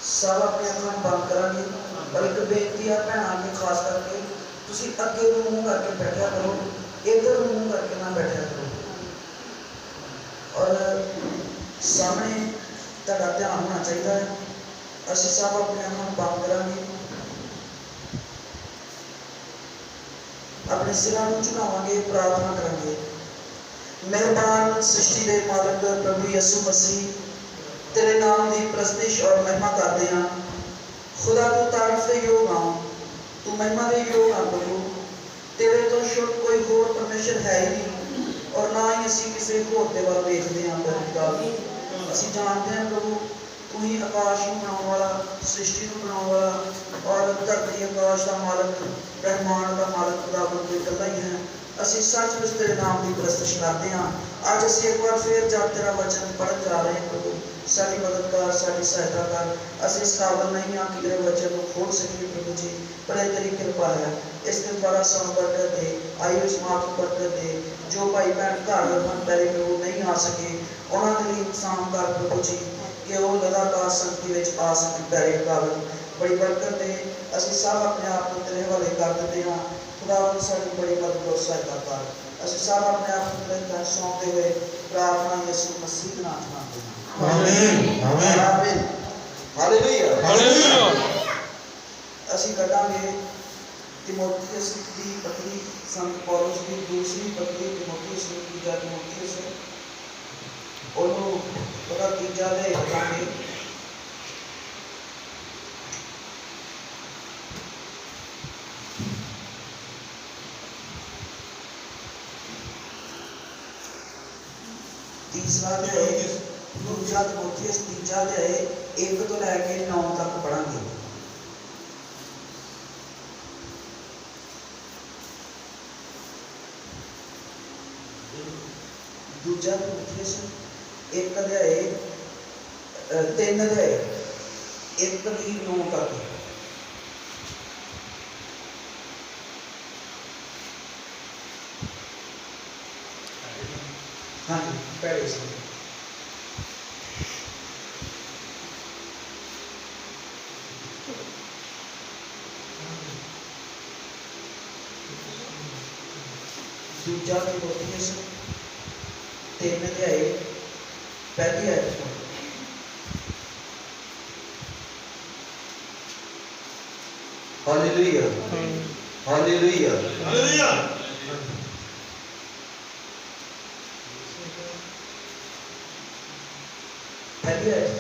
सब अपने अखां बंद करांगे पर एक बेनती है भैन अगे खास करके तुसी अगे को मुँह करके बैठा करो, इधर मुँह करके ना बैठा करो। और सामने तुहाडा ध्यान होना चाहिए। असीं सब अपने अखां बंद करांगे, अपने सिरां नूं झुकावांगे, प्रार्थना करांगे। मेहरबान सृष्टि के मालक प्रभु यसु मसीह, तेरे नाम की प्रस्तिश और महिमा करते हैं। खुदा तू तारीफ के योग हाँ, तू महिमा के योग हाँ प्रभु। तेरे तो शुद्ध कोई होर परमेश्वर है ही नहीं, और ना ही असी किसी होर के वाल देखते हैं। प्रभु असी जानते हैं प्रभु तू ही आकाश को बनाने वाला, सृष्टि को बनाने वाला और धरती आकाश का मालक, ब्रह्मांड का मालक खुदावंद तू इकल्ला ही है। असी सचमुच तेरे नाम की प्रस्तिश करते हैं। अज असी एक बार फिर जब तेरा वचन पढ़न जा रहे हैं प्रभु, साडी मदद कर, साडी सहायता कर। असी इस काबिल नहीं हाँ कि तेरे वचन को खोल सकिए प्रभु जी, पर यह तेरी कृपा है। इस दिन द्वारा सानू बरकत दे, आयु जमात को बरकत दे। जो भाई भैन घर मन पैरे प्रभु नहीं आ सके उन्होंने लिए इंतजाम कर प्रभु जी, कि वो लगातार संगति में आ सकें पैरे काबिल बड़ी बरकत दे। असी सब अपने आप को तेरे हवाले कर देते हैं। खुदावंद साडी बड़ी मदद और सहायता कर। असी सब अपने आप को तेरे तहत सौंपते हुए प्रार्थना यीशु मसीह के नाम मांगते हैं। आमीन आमीन आमीन हालेलुया हालेलुया। असी कटांगे तीमुथियुस की पत्री संत पौलुस की दूसरी पत्री तीमुथियुस की तीजा तीमुथियुस और पता तीजा दे कटांगे। तीसरा अध्याय दूजा तीमुथियुस तीजा अध्याय 1 तो लैके 9 तक पढ़ांगे। दूजा तीमुथियुस 1 अध्याय 3 अध्याय 1 तो 9 तक। हाँ जी पहले से दूजा तीमुथियुस 3 अध्याय पहली आयत। Hallelujah hallelujah hallelujah. पहली आयत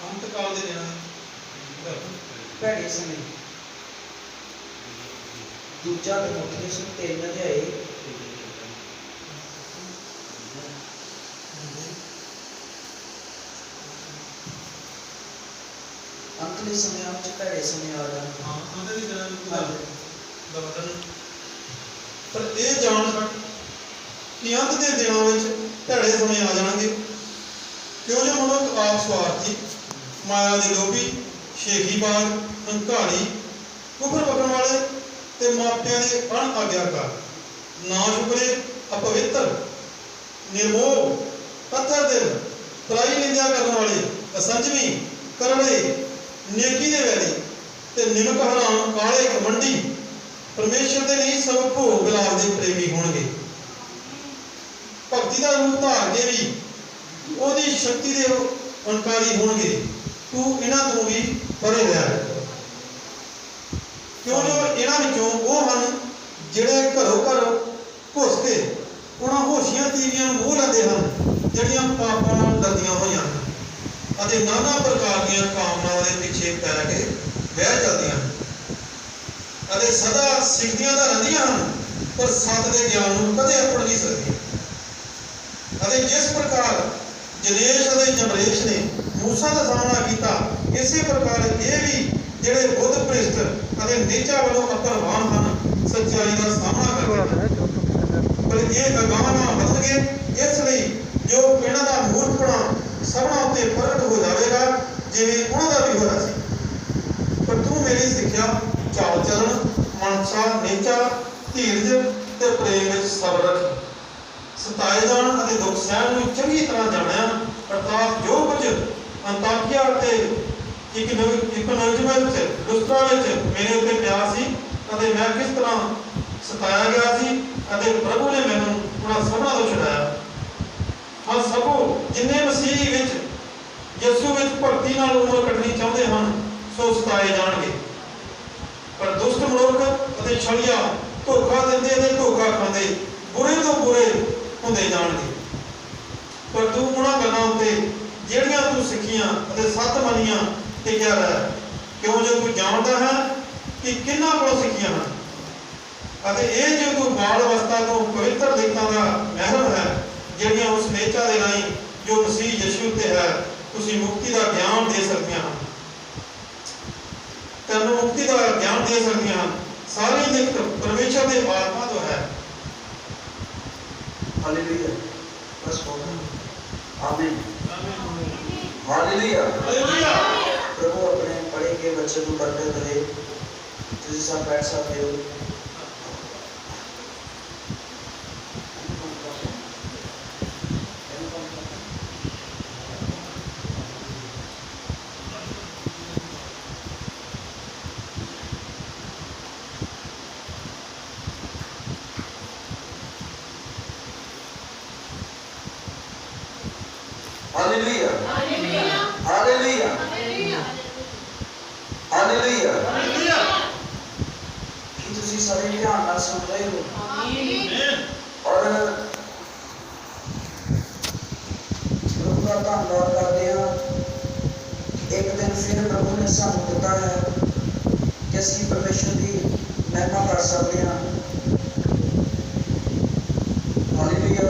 अंतकाल दे दिनां पहले समय दूजा तीमुथियुस 3 अध्याय अंतले समय में पहले समय आ रहा हाँ आंदे दी दिनां दा वचन पर ਇਹ ਜਾਣ ਸਕ ਕਿ ਅੰਤ ਦੇ ਦਿਨਾਂ ਵਿੱਚ ਢੜੇ ਸਮੇਂ ਆ ਜਾਣਗੇ, ਕਿਉਂ ਜੋ ਮਨੁੱਖ ਆਪ ਸਵਾਰਥੀ, ਮਾਇਆ ਦੇ ਲੋਭੀ, ਸ਼ੇਖੀਬਾਜ਼, ਹੰਕਾਰੀ, ਕੁਫਰ ਬਕਣ ਵਾਲੇ ਤੇ ਮਾਪਿਆਂ ਦੇ ਅਣਆਗਿਆਕਾਰ, ਨਾ ਸ਼ੁਕਰੇ, ਅਪਵਿੱਤਰ, ਨਿਰਮੋਹ, ਪੱਥਰ ਦਿਲ, ਪਰਾਈ ਨਿੰਦਿਆ ਕਰਨ ਵਾਲੇ, ਅਸੰਜਮੀ, ਕਰੜੇ, ਨੇਕੀ ਦੇ ਵੈਰੀ ਤੇ ਨਿਮਕ ਹਰਾਮ, ਕਾਲੇ ਘਮੰਡੀ, परमेश्वर के नहीं सब भोग विलाप के प्रेमी होंगे। भगती का रूप धार के भी ओदी शक्ति के अनकारी होंगे। तू इन्हां तो भी परे रह, क्यों जो इन्हां विचों वो हैं जिहड़े घरों घर घुस के उन्हां होशियां तीवियां मोह लैंदे हैं, जिहड़ियां पापां नाल डरदियां होईयां अते नाना प्रकार दी कामनावां दे पिछे पै के बह चलदियां हैं अते सदा सिखदियां तां रहिंदियां हन, पर सत दे ज्ञान नूं कदे अपण नहीं सकदियां। अते जिस प्रकार जनेश अते जमरेश ने मूसा का सामना किया, इसी प्रकार ये भी जिहड़े बुद्ध भ्रिष्ट अते नीचा वालों अपरवान हैं सच्चाई का सामना करते, पर ये अगाह ना बदलणगे। इसलिए जो इन्हां दा मूर्खपणा सबना उत्ते प्रगट हो जाएगा, जिवें उन्हां दा भी होया सी। पर तू मेरी सिक्ख्या चाल चलन, मनसा, नेचा, धीरज ते प्रेम विच सबर रख। सताए जाण अते दुख सहण नूं चंगी तरह जाणिया, अर्थात जो कुछ वाकिया एक नौजवान लुस्त्रा मेरे उत्ते पिया सी अते मैं किस तरह सताया गया सी अते प्रभु ने मैनू उन्हां सबना तो छुड़ाया। हाँ सबो जिन्ने मसीह विच यसू विच भगती नाल उमर कटनी चाहते हैं सो सताए जाणगे, पर दुष्ट मनुख अते छलिया धोखा दिंदे ते धोखा खांदे बुरे तो बुरे हुंदे जाणगे। पर तू उन्हां गल्लां उत्ते ਜਿਹੜੀਆਂ तू सिखियां अते सत मनियां टिकिया रह, क्यों जो तू जानता है कि किन्हां कोलों सिखियां हैं अते ये जो तू बाल अवस्था तो पवित्र लिखतां दा महरम है ਜਿਹੜੀਆਂ उस नेचा दे राहीं जो मसीह यीशु ते है तुसीं मुक्ति दा ज्ञान दे सकदियां हैं, तैनूं मुक्ति दा ज्ञान दे सकदियां हैं। सारी लिखत परमेश्वर दे आत्मा तो है। हालेलुया, बस हो गया। आमीन, हालेलुया। प्रभु अपने पढ़े के बच्चे को बरकत दे। तुझे सब बैठ सकते हो। Hallelujah, hallelujah, hallelujah, hallelujah. कि तुसी सारे ध्यान नाल सुन रहे हो? आमीन। और प्रभु का धन्यवाद करते हैं कि एक दिन फिर प्रभु ने सानू दिता है कि असीं परमेश्वर की महिमा कर सकते हैं। Hallelujah,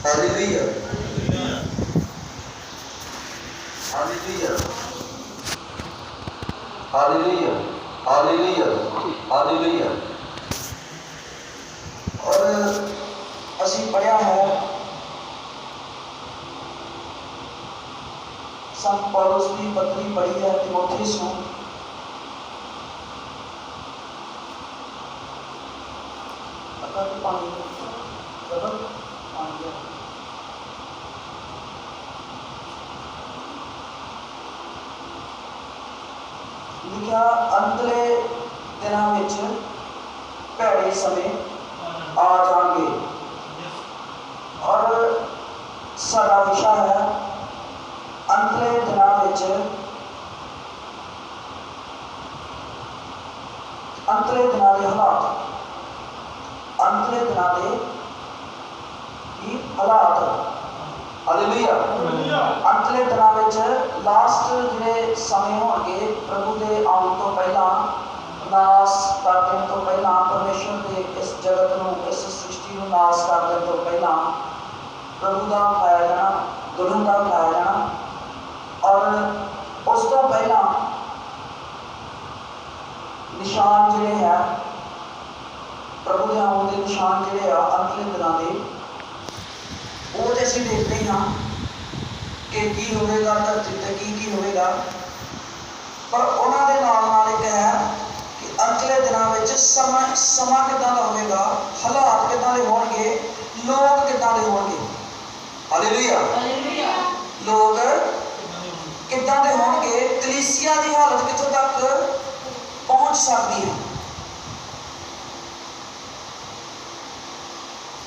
hallelujah, hallelujah, hallelujah, hallelujah, hallelujah. और असीं पढ़िया है संत पौलुस की पत्री पढ़ी है तीमुथियुस नूं। अगर पानी जब लिखा अंतले दिनां विच भैड़े समय आ जाएंगे। और साडा विषय है अंतले दिनां विच, अंतले दिनां दे हालात, अंतले दिनां दे हालात। हालेलुया, अंतले दिनां विच लास्ट जिहड़े समय होणगे प्रभु दे आउण तो पहला, नाश कर देण तो पहला, परमेश्वर दे इस जगत नूं इस सृष्टि नूं नाश कर देण तो पहला प्रभु दा उठाया जाना, दुल्हन दा उठाया जाना। और उस तो पहला निशान जिहड़े है प्रभु दे आउण दे निशान जिहड़े आ अंतले दिनां दे वो तो असीं देखते ही हाँ कि की होगा धरती ते की होगा। पर उन्होंने नाल नाल एक है कि अंतले दिनों में समा किदां दा होगा, हालात किदां दे होणगे, लोग किदां दे होणगे। हालेलुया, लोग किदां दे होणगे, कलीसिया की हालत कित्थों तक पहुँच सकती है।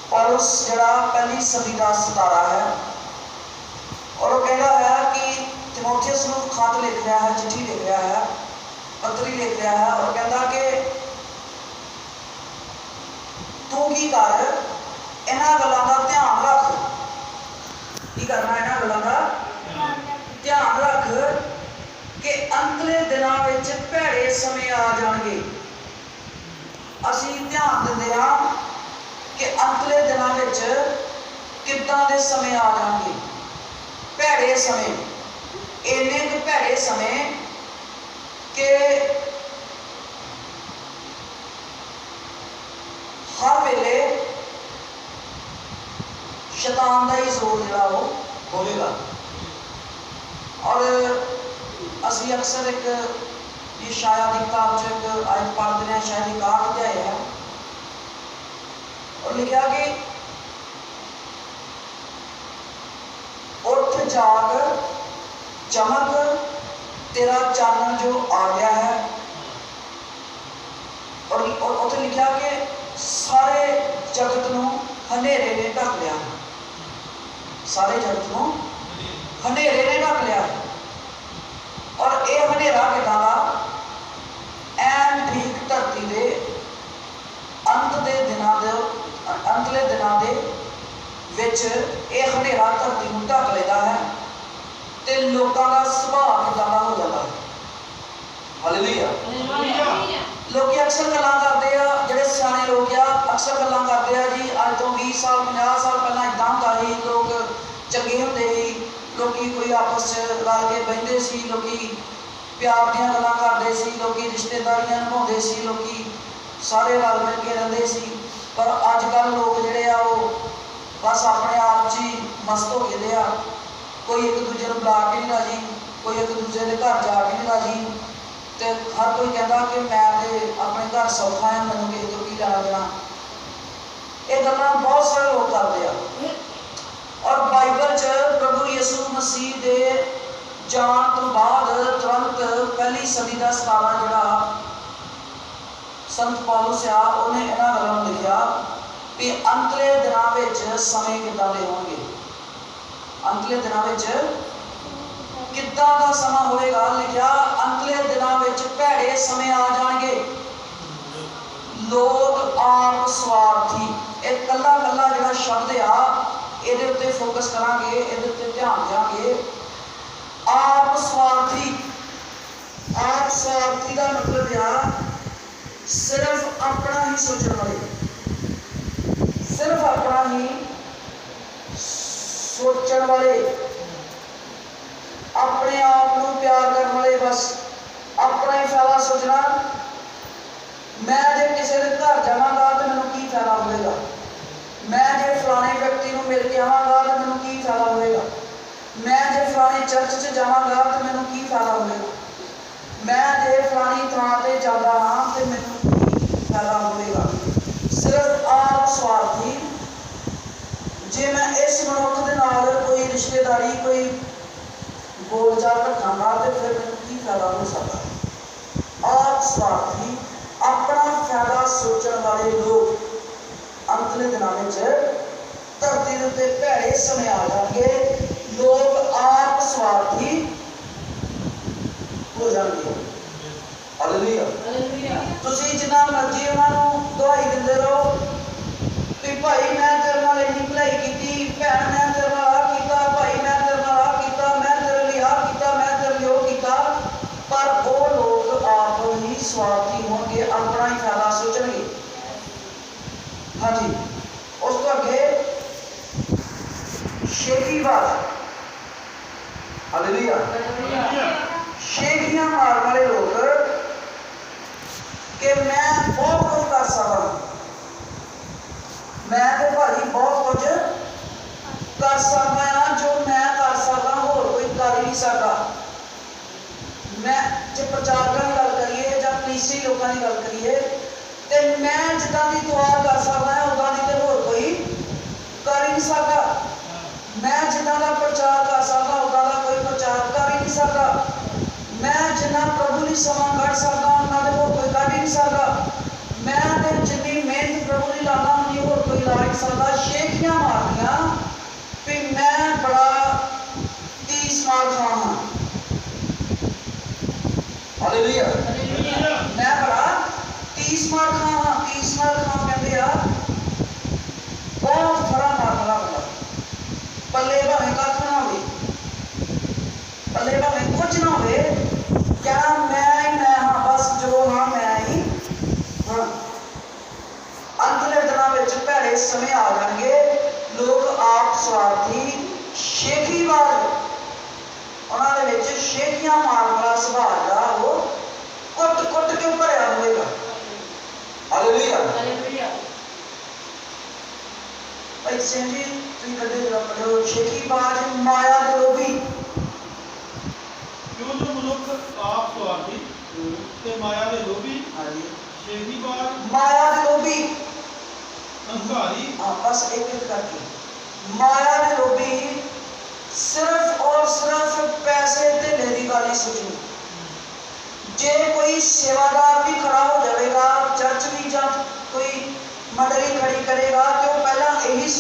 पौलुस जिहड़ा पहली सदी का सितारा है और वो कहता है कि तीमुथियुस नूं खत लिख रहा है, चिट्ठी लिख रहा है, पत्री लिख रहा है और कहता कि तू की कर, इन्हां गल्लां दा ध्यान रख। की करना? इन्हां गल्लां दा ध्यान रख कि अंतले दिनां विच भैड़े समय आ जाणगे। असीं ध्यान दिंदे हां कि अंतले दिनां विच किदां दे समय आ जाणगे, भैड़े समय, इन्ने क भैड़े समय कि हर वेले शैतान का ही जोर जिहड़ा वो होवेगा। और असीं अक्सर एक यशायाह दी किताब च एक आयत पढ़ते हैं, शायद 61 अध्याय है, और लिखा कि और उठ जाग, चमक, तेरा चानन जो आ गया है। और उत्थे लिखा कि सारे जगत नूं हनेरे ने ढक लिया, सारे जगत नूं हनेरे ने ढक लिया। और यह हनेरा किदां दा? ऐन ठीक धरती दे अंतले दिनां दे विच यह हनेरा धरती नूं ढक लेता है ते लोकां दा सुभाव किदां दा हो जाता है। हालेलुया। लोग अक्सर गल्लां करते हैं, जिहड़े सियाणे लोग आ अक्सर गल्लां करते हैं जी अज तो 20 साल 50 साल पहला इदां हुंदा सी, लोग चंगे हुंदे सी, लोग कोई आपस च रल के बहिंदे सी, लोग प्यार दीयां गल्लां करदे सी, लोग रिश्तेदारियां निभाउंदे सी, लोग सारे रल मिल के रहिंदे सी। पर अजकल लोग जिहड़े आ वो बस अपने आप च ही मस्त हो गए आ। कोई एक दूजे को बुला के नहीं राजी, कोई एक दूजे के घर जाके नहीं राजी, तो हर कोई कहता कि मैं तो अपने घर सौखा है, मैनूं किसी तो की लेना देना। ये गल्लां बहुत सारे लोग करते हैं। और बाइबल च प्रभु यीशु मसीह के जान तो बाद तुरंत पहली सदी का सतारा जिहड़ा संत पौलुस आ उन्हें इन्हां गल्लां नूं लिखिया कि अंतले दिनां विच समय किदां दे होणगे, अंतले दिनां विच किदां दा समा होएगा। लिखिया अंतले दिनां विच भैड़े समय आ जाणगे, लोग आप स्वार्थी। एक कल्ला कल्ला जिहड़ा शब्द आ इहदे उत्ते फोकस करांगे, इहदे उत्ते ध्यान देंगे। आप स्वार्थी, आप स्वार्थी का मतलब आ सिर्फ अपना ही सोचने वाले, सिर्फ अपना ही सोचने वाले, अपने आप को प्यार करने वाले, बस अपना ही फायदा सोचना। मैं जे किसी के घर जावांगा तो मैनूं की फायदा होएगा, मैं जे फलाने व्यक्ति को मिल के आवांगा तो मैनूं की फायदा होएगा, मैं जे फलानी चर्च च जावांगा तो मैनूं की फायदा होएगा, मैं जे फलानी थां ते जांदा हां तो मैनूं की फायदा होएगा। सिर्फ आप स्वार्थी। जे मैं इस मनुख दे नाल कोई रिश्तेदारी कोई बोलचाल रखांगा तो फिर मैनूं की फायदा हो सकता। आप स्वार्थी, अपना फायदा सोचने वाले लोग अंतले दिनां विच धरती दे उत्ते भैड़े समय आ जाणगे, लोग आप स्वार्थी हो जाएंगे। हालेलुया। तुसीं जिन्ना मर्जी उन्हां नूं दुहाई दिंदे रहो कि भाई मैं तेरे नाल इन्नी भलाई कीती, भैण मैं तेरे नाल आ कीता, भाई मैं तेरे नाल आ कीता, मैं तेरे लिए आ कीता, मैं तेरे लिए वो कीता, पर वो लोग आप ही स्वार्थी होंगे, अपना ही फायदा सोचणगे। हाँ जी। उस तो अगे शेखी बात, हालेलुया, शेखियां मारने वाले लोग कि मैं बहुत कुछ कर सकता, मैं तो भाई बहुत कुछ कर सकता हाँ, जो मैं कर सकता होर कोई कर ही नहीं सकता। मैं जो प्रचारकों की गल करिए या कलीसी लोगों की गल करिए तो मैं जिदा की दुआ कर सकता है उदा की तो होर कोई कर ही नहीं सकता। मैं जिदा का प्रचार कर सकता उदा का कोई प्रचार कर ही नहीं सकता। मैं जिन्ना प्रभु की समा कढ़ सकता उन्होंने होर कोई कढ़ ही नहीं सकता। मैं तो जिन्नी मेहनत प्रभु की लाना उन्नी होर कोई ला नहीं सकता। शेखियां मारनियां भी मैं बड़ा 30 मार खां हाँ, हालेलुया, मैं बड़ा 30 मार खां हाँ। 30 मार खां कहते आ बहुत फरा मारने वाला बंदा, पल्ले भावें कख ना होवे, पल्ले भावें कुछ ना होवे, क्या मैं हाँ, बस जो हाँ मैं ही हाँ। अंतले दिनां विच भैड़े समय आ जाएंगे, लोग आप स्वार्थी, शेखीबाज, उन्होंने विच शेखियां मारने वाला सुभाव जिहड़ा वो कुट कुट के भरिया होएगा। हालेलुया। भाई सिंह जी तुसीं कदे जरा पढ़ो, शेखीबाज माया दे लोभी। क्यों जो मनुख आप स्वार्थी ते माया दे लोभी, शेखीबाज माया दे लोभी, अहंकारी, हाँ बस एक एक करके माया दे लोभी, सिर्फ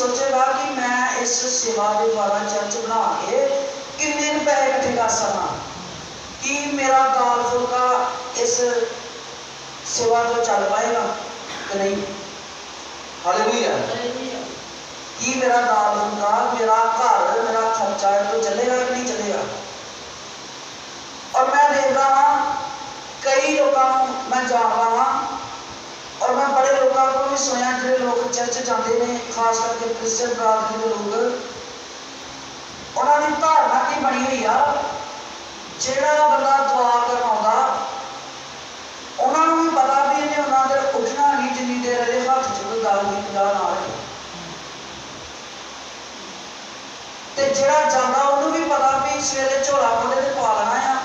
सोचेगा कि मैं इस सेवा के द्वारा चर्च बना के किन्ने पैसे इकट्ठे कर सकता, कि मेरा दाल फुल्का इस सेवा तो चल पाएगा कि नहीं। हालेलुया। कि मेरा दाल फुल्का, मेरा घर, मेरा खर्चा तो चलेगा कि नहीं चलेगा। और मैं देखता हाँ कई लोगों मैं जानता हाँ, और मैं बड़े लोगों को भी सुनिया जो लोग चर्च जाते हैं, खास करके क्रिश्चियन बरादरी के लोग, उन्होंने धारणा की बनी हुई आ ਜਿਹੜਾ ਬੰਦਾ ਦੁਆ ਕਰਵਾਉਂਦਾ ਉਹਨਾਂ ਨੂੰ ਵੀ ਪਤਾ ਵੀ ਇਹਨੇ ਉਹਨਾਂ ਦੇ ਉੱਠਣਾ ਨਹੀਂ ਜਿੰਨੀ ਦੇਰ ਇਹਦੇ ਹੱਥ 'ਚ ਕੋਈ ਗੱਲ ਦੀ ਪੰਜਾਹ ਨਾ ਰਹੇ। ਤੇ ਜਿਹੜਾ ਜਾਂਦਾ ਉਹਨੂੰ ਵੀ ਪਤਾ ਵੀ ਸਵੇਰੇ ਝੋਲਾ ਮੋਢੇ ਤੇ ਪਾ ਲੈਣਾ ਆ,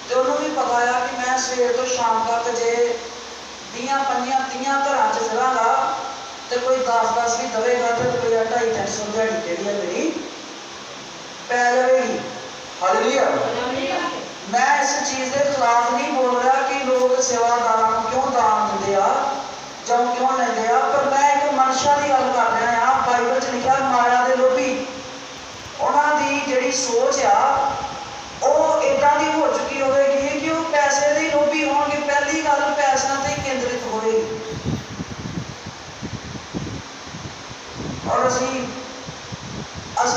ਤੇ ਉਹਨੂੰ ਵੀ ਪਤਾ ਆ ਕਿ ਮੈਂ ਸਵੇਰ ਤੋਂ ਸ਼ਾਮ ਤੱਕ ਜੇ 20 25 30 ਘਰਾਂ 'ਚ ਫਿਰਾਂਗਾ ਤੇ ਕੋਈ 10 ਵੀ ਦਵੇਗਾ ਤੇ ਰੁਪਈਆ 250 ਦਿਹਾੜੀ ਜਿਹੜੀ ਹੈ ਮੇਰੀ ਪੈ ਜਾਵੇਗੀ। हालेलुया। मैं इस चीज़ के खिलाफ नहीं बोल रहा कि लोग सेवादारों को क्यों दान देते हैं ਜਾਂ क्यों लेते हैं, पर मैं एक मनशा की गल कर रहा हाँ। बाइबल च लिखा माया के लोभी उन्हों की जी सोच आ वो इदा की हो चुकी होगी कि वो पैसे के लोभी होंगे। पहली गल पैसों से केंद्रित होएगी। और असी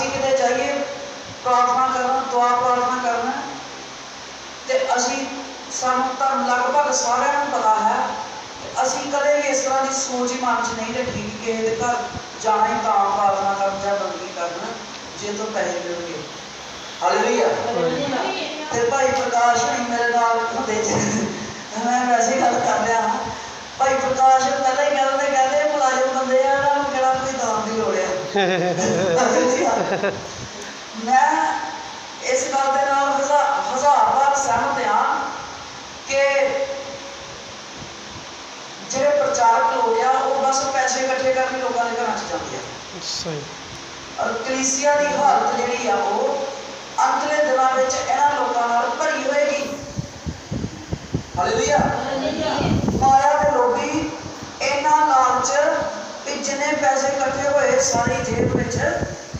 किते जाइए प्रार्थना करना, दुआ प्रार्थना करना, तो असी सानू धर्म लगभग सारिਆਂ ਨੂੰ पता है, असी कदे भी इस तरह की सोच ही मन च नहीं रखी कि किसी के घर जाना ही तां प्रार्थना करना या बंदगी करना जे तो पैसे मिलणगे। हालेलुया। ते भाई प्रकाश नहीं मेरे नाल होंदे मैं वैसे गल कर रहा हाँ। भाई प्रकाश पहले ही कहते मुलाजम बंदे आ, इन्हां नूं किहड़ा कोई दान की लोड़ है। मैं इस गल के नाल हजार बार सहमत हाँ कि जिहड़े प्रचारक लोग आ वो बस पैसे इकट्ठे करके लोगों के घर जाते हैं। और कलीसिया की हालत जिहड़ी आ वो अंतले दिनां विच इन्हां लोकां नाल भरी होएगी। हालेलुया। माया के लोभी इन्ना लालच कि जिन्ने पैसे इकट्ठे होए सारी जेब विच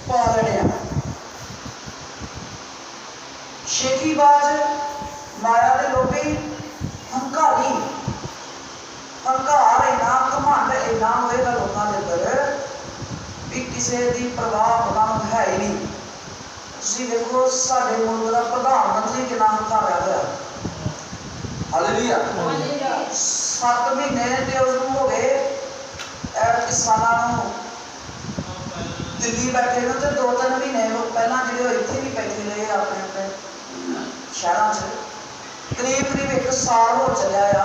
पा लैणे आ। शेखीबाज, माया के लोभी, हंकारी, हंकार इन्ना, घमंड इन्ना होएगा लोगों के अंदर भी किसी की परवाह उन्होंने है ही नहीं। तुसीं देखो साडे मुल्क का प्रधानमंत्री कितना हंकारिया होया। हालेलुया। 7 महीने तो उसनूं हो गए किसानां नूं दिल्ली बैठे ने, तो 2-3 महीने पहला जो इत्थे भी बैठे रहे अपने अपने शहरों से, करीब 1 साल हो चलिया आ,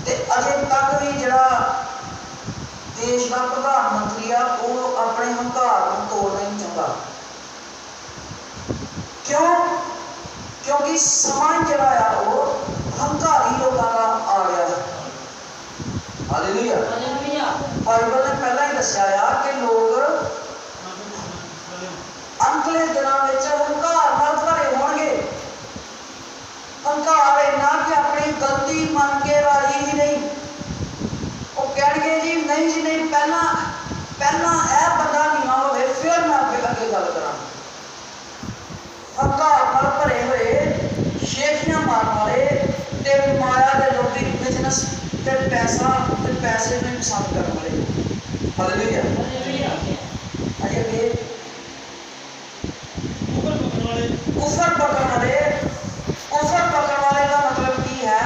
ते अजे तक भी जिहड़ा देश का प्रधानमंत्री आ वो अपने हंकार को तोड़ नहीं चाहता। क्यों? क्योंकि समा जिहड़ा आ वो हंकारी लोगों का आ गया है। हालेलुया। बाइबल ने पहला ही दस्या कि लोग अंतले दिनों में हंकार नाल भरे होणगे। हंकार इन्ना कि अपनी गलती मन के राजी ही नहीं, वो कहेंगे जी नहीं पहला यह बंदा नीवा होवे फिर मैं अगे गल करा। हंकार नाल भरे हुए शेखियां मारन वाले ते माया के लोभी बिजनेस ते पैसा ते पैसे में पसंद करने वाले। हालेलुया। अजे कुफर पकड़ने वाले, कुफर पकड़ने वाले का मतलब की है?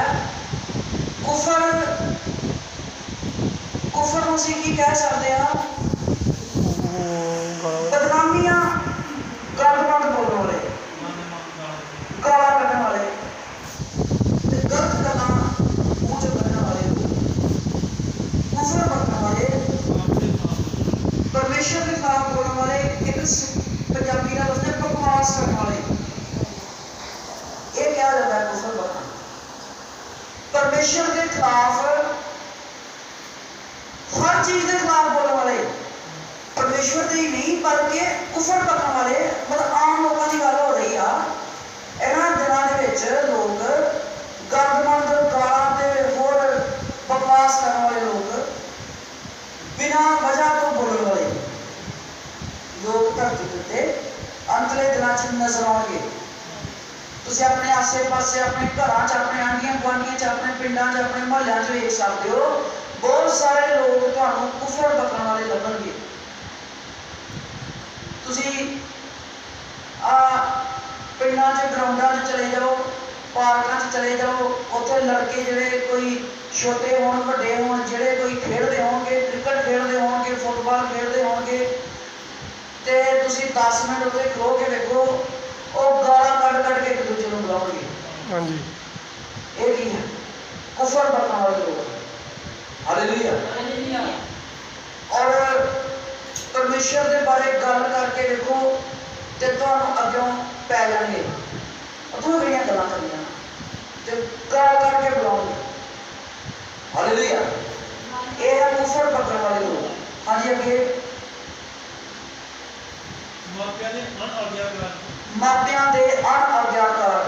कुफर उसी की कह सकते हैं बदनामियां, गंद बोलने वाले, गाला करने वाले, गलत गल्लां मुंह च करने वाले, कुफर पकड़ने वाले, परमेश्वर के खिलाफ बोलने वाले, एक पंजाबी का लफ्ज़ है बकवास करने वाले। ये क्या जाता है कुफर पकड़ना? परमेश्वर के खिलाफ हर चीज के खिलाफ बोलने वाले, परमेश्वर के ही नहीं बल्कि कुफर पकड़ने वाले, मतलब आम लोगों की गल हो रही है। इन्हां दिनां दे विच लोग गंदमंद गालां ते होर बकवास करने वाले लोग, बिना वजह तो बोलने वाले, ਲੋਕ ਧਰਤੀ ਦੇ ਉੱਤੇ ਅੰਤਲੇ ਦਿਨਾਂ 'ਚ ਨਜ਼ਰ ਆਉਣਗੇ। ਤੁਸੀਂ ਆਪਣੇ ਆਸੇ ਪਾਸੇ, ਆਪਣੇ ਘਰਾਂ 'ਚ, ਆਪਣੇ ਆਂਢੀਆਂ ਗੁਆਂਢੀਆਂ 'ਚ, ਆਪਣੇ ਪਿੰਡਾਂ 'ਚ, ਆਪਣੇ ਮੁਹੱਲਿਆਂ 'ਚ ਵੇਖ ਸਕਦੇ ਹੋ, ਬਹੁਤ ਸਾਰੇ ਲੋਕ ਤੁਹਾਨੂੰ ਕੁਫਰ ਬਕਣ ਵਾਲੇ ਲੱਭਣਗੇ। ਤੁਸੀਂ ਪਿੰਡਾਂ 'ਚ ਗਰਾਊਂਡਾਂ 'ਚ ਚਲੇ ਜਾਓ, ਪਾਰਕਾਂ 'ਚ ਚਲੇ ਜਾਓ, ਉੱਥੇ ਲੜਕੇ ਜਿਹੜੇ ਕੋਈ ਛੋਟੇ ਹੋਣ ਵੱਡੇ ਹੋਣ, ਜਿਹੜੇ ਕੋਈ ਖੇਡਦੇ ਹੋਣਗੇ, ਕ੍ਰਿਕਟ ਖੇਡਦੇ ਹੋਣਗੇ, ਫੁੱਟਬਾਲ ਖੇਡਦੇ ਹੋਣਗੇ, ਤੇ ਤੁਸੀਂ 10 ਮਿੰਟ ਉੱਤੇ ਖਲੋ ਕੇ ਵੇਖੋ, ਉਹ ਗਾਲਾਂ ਕੱਢ ਕੱਢ ਕੇ ਇੱਕ ਦੂਜੇ ਨੂੰ ਬੁਲਾਉਣਗੇ। ਹਾਂਜੀ, ਇਹ ਕੀ ਹੈ? ਕੁਫਰ ਬਕਣ ਵਾਲੇ ਲੋਕ। ਹਾਲੇਲੂਇਆ। ਔਰ ਪਰਮੇਸ਼ਰ ਦੇ ਬਾਰੇ ਗੱਲ ਕਰਕੇ ਵੇਖੋ ਤੇ ਤੁਹਾਨੂੰ ਅੱਗੋਂ ਪੈ ਜਾਣਗੇ, ਉਹ ਜਿਹੜੀਆਂ ਗੱਲਾਂ ਕਰਨੀਆਂ ਤੇ ਗਾਲ ਕਰਕੇ ਬੁਲਾਉਣਗੇ। ਹਾਲੇਲੂਇਆ। ਇਹ ਹੈ ਕੁਫਰ ਬਕਣ ਵਾਲੇ ਲੋਕ। ਹਾਂਜੀ, ਅੱਗੇ ਮਾਪਿਆਂ ਦੇ ਅਣਆਗਿਆਕਾਰ।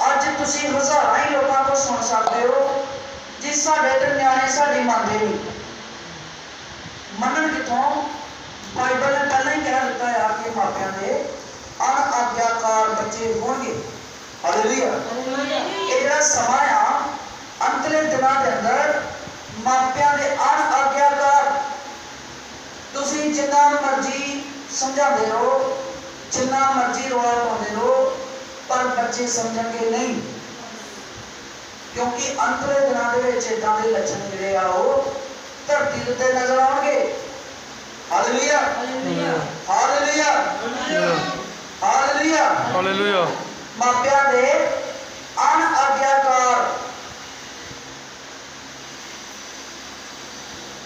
ਅੱਜ ਤੁਸੀਂ ਹਜ਼ਾਰਾਂ ਹੀ ਲੋਕਾਂ ਤੋਂ ਸੁਣ ਸਕਦੇ ਹੋ ਜੀ ਸਾਡੇ ਤੇ ਨਿਆਣੇ ਸਾਡੀ ਮੰਨਦੇ ਨਹੀਂ। ਮੰਨਣ ਕਿੱਥੋਂ? ਬਾਈਬਲ ਨੇ ਪਹਿਲਾਂ ਹੀ ਕਹਿ ਦਿੱਤਾ ਆ ਕਿ ਮਾਪਿਆਂ ਦੇ ਅਣਆਗਿਆਕਾਰ ਬੱਚੇ ਹੋਣਗੇ। ਹਾਲੇਲੂਇਆ। ਇਹ ਜਿਹੜਾ ਸਮਾਂ ਆ ਅੰਤਲੇ ਦਿਨਾਂ ਦੇ ਅੰਦਰ ਮਾਪਿਆਂ ਦੇ ਅਣਆਗਿਆਕਾਰ। ਤੁਸੀਂ ਜਿੰਨਾ ਮਰਜ਼ੀ ਸਮਝਾਉਂਦੇ ਰਹੋ, ਜਿੰਨਾ ਮਰਜ਼ੀ ਰੌਲਾ ਪਾਉਂਦੇ ਰਹੋ, ਪਰ ਬੱਚੇ ਸਮਝਣਗੇ ਨਹੀਂ, ਕਿਉਂਕਿ ਅੰਤਲੇ ਦਿਨਾਂ ਦੇ ਵਿੱਚ ਏਦਾਂ ਦੇ ਲੱਛਣ ਜਿਹੜੇ ਆ ਉਹ ਧਰਤੀ ਦੇ ਉੱਤੇ ਨਜ਼ਰ ਆਉਣਗੇ। Hallelujah, hallelujah, hallelujah, hallelujah. ਮਾਪਿਆਂ ਦੇ ਅਣਆਗਿਆਕਾਰ।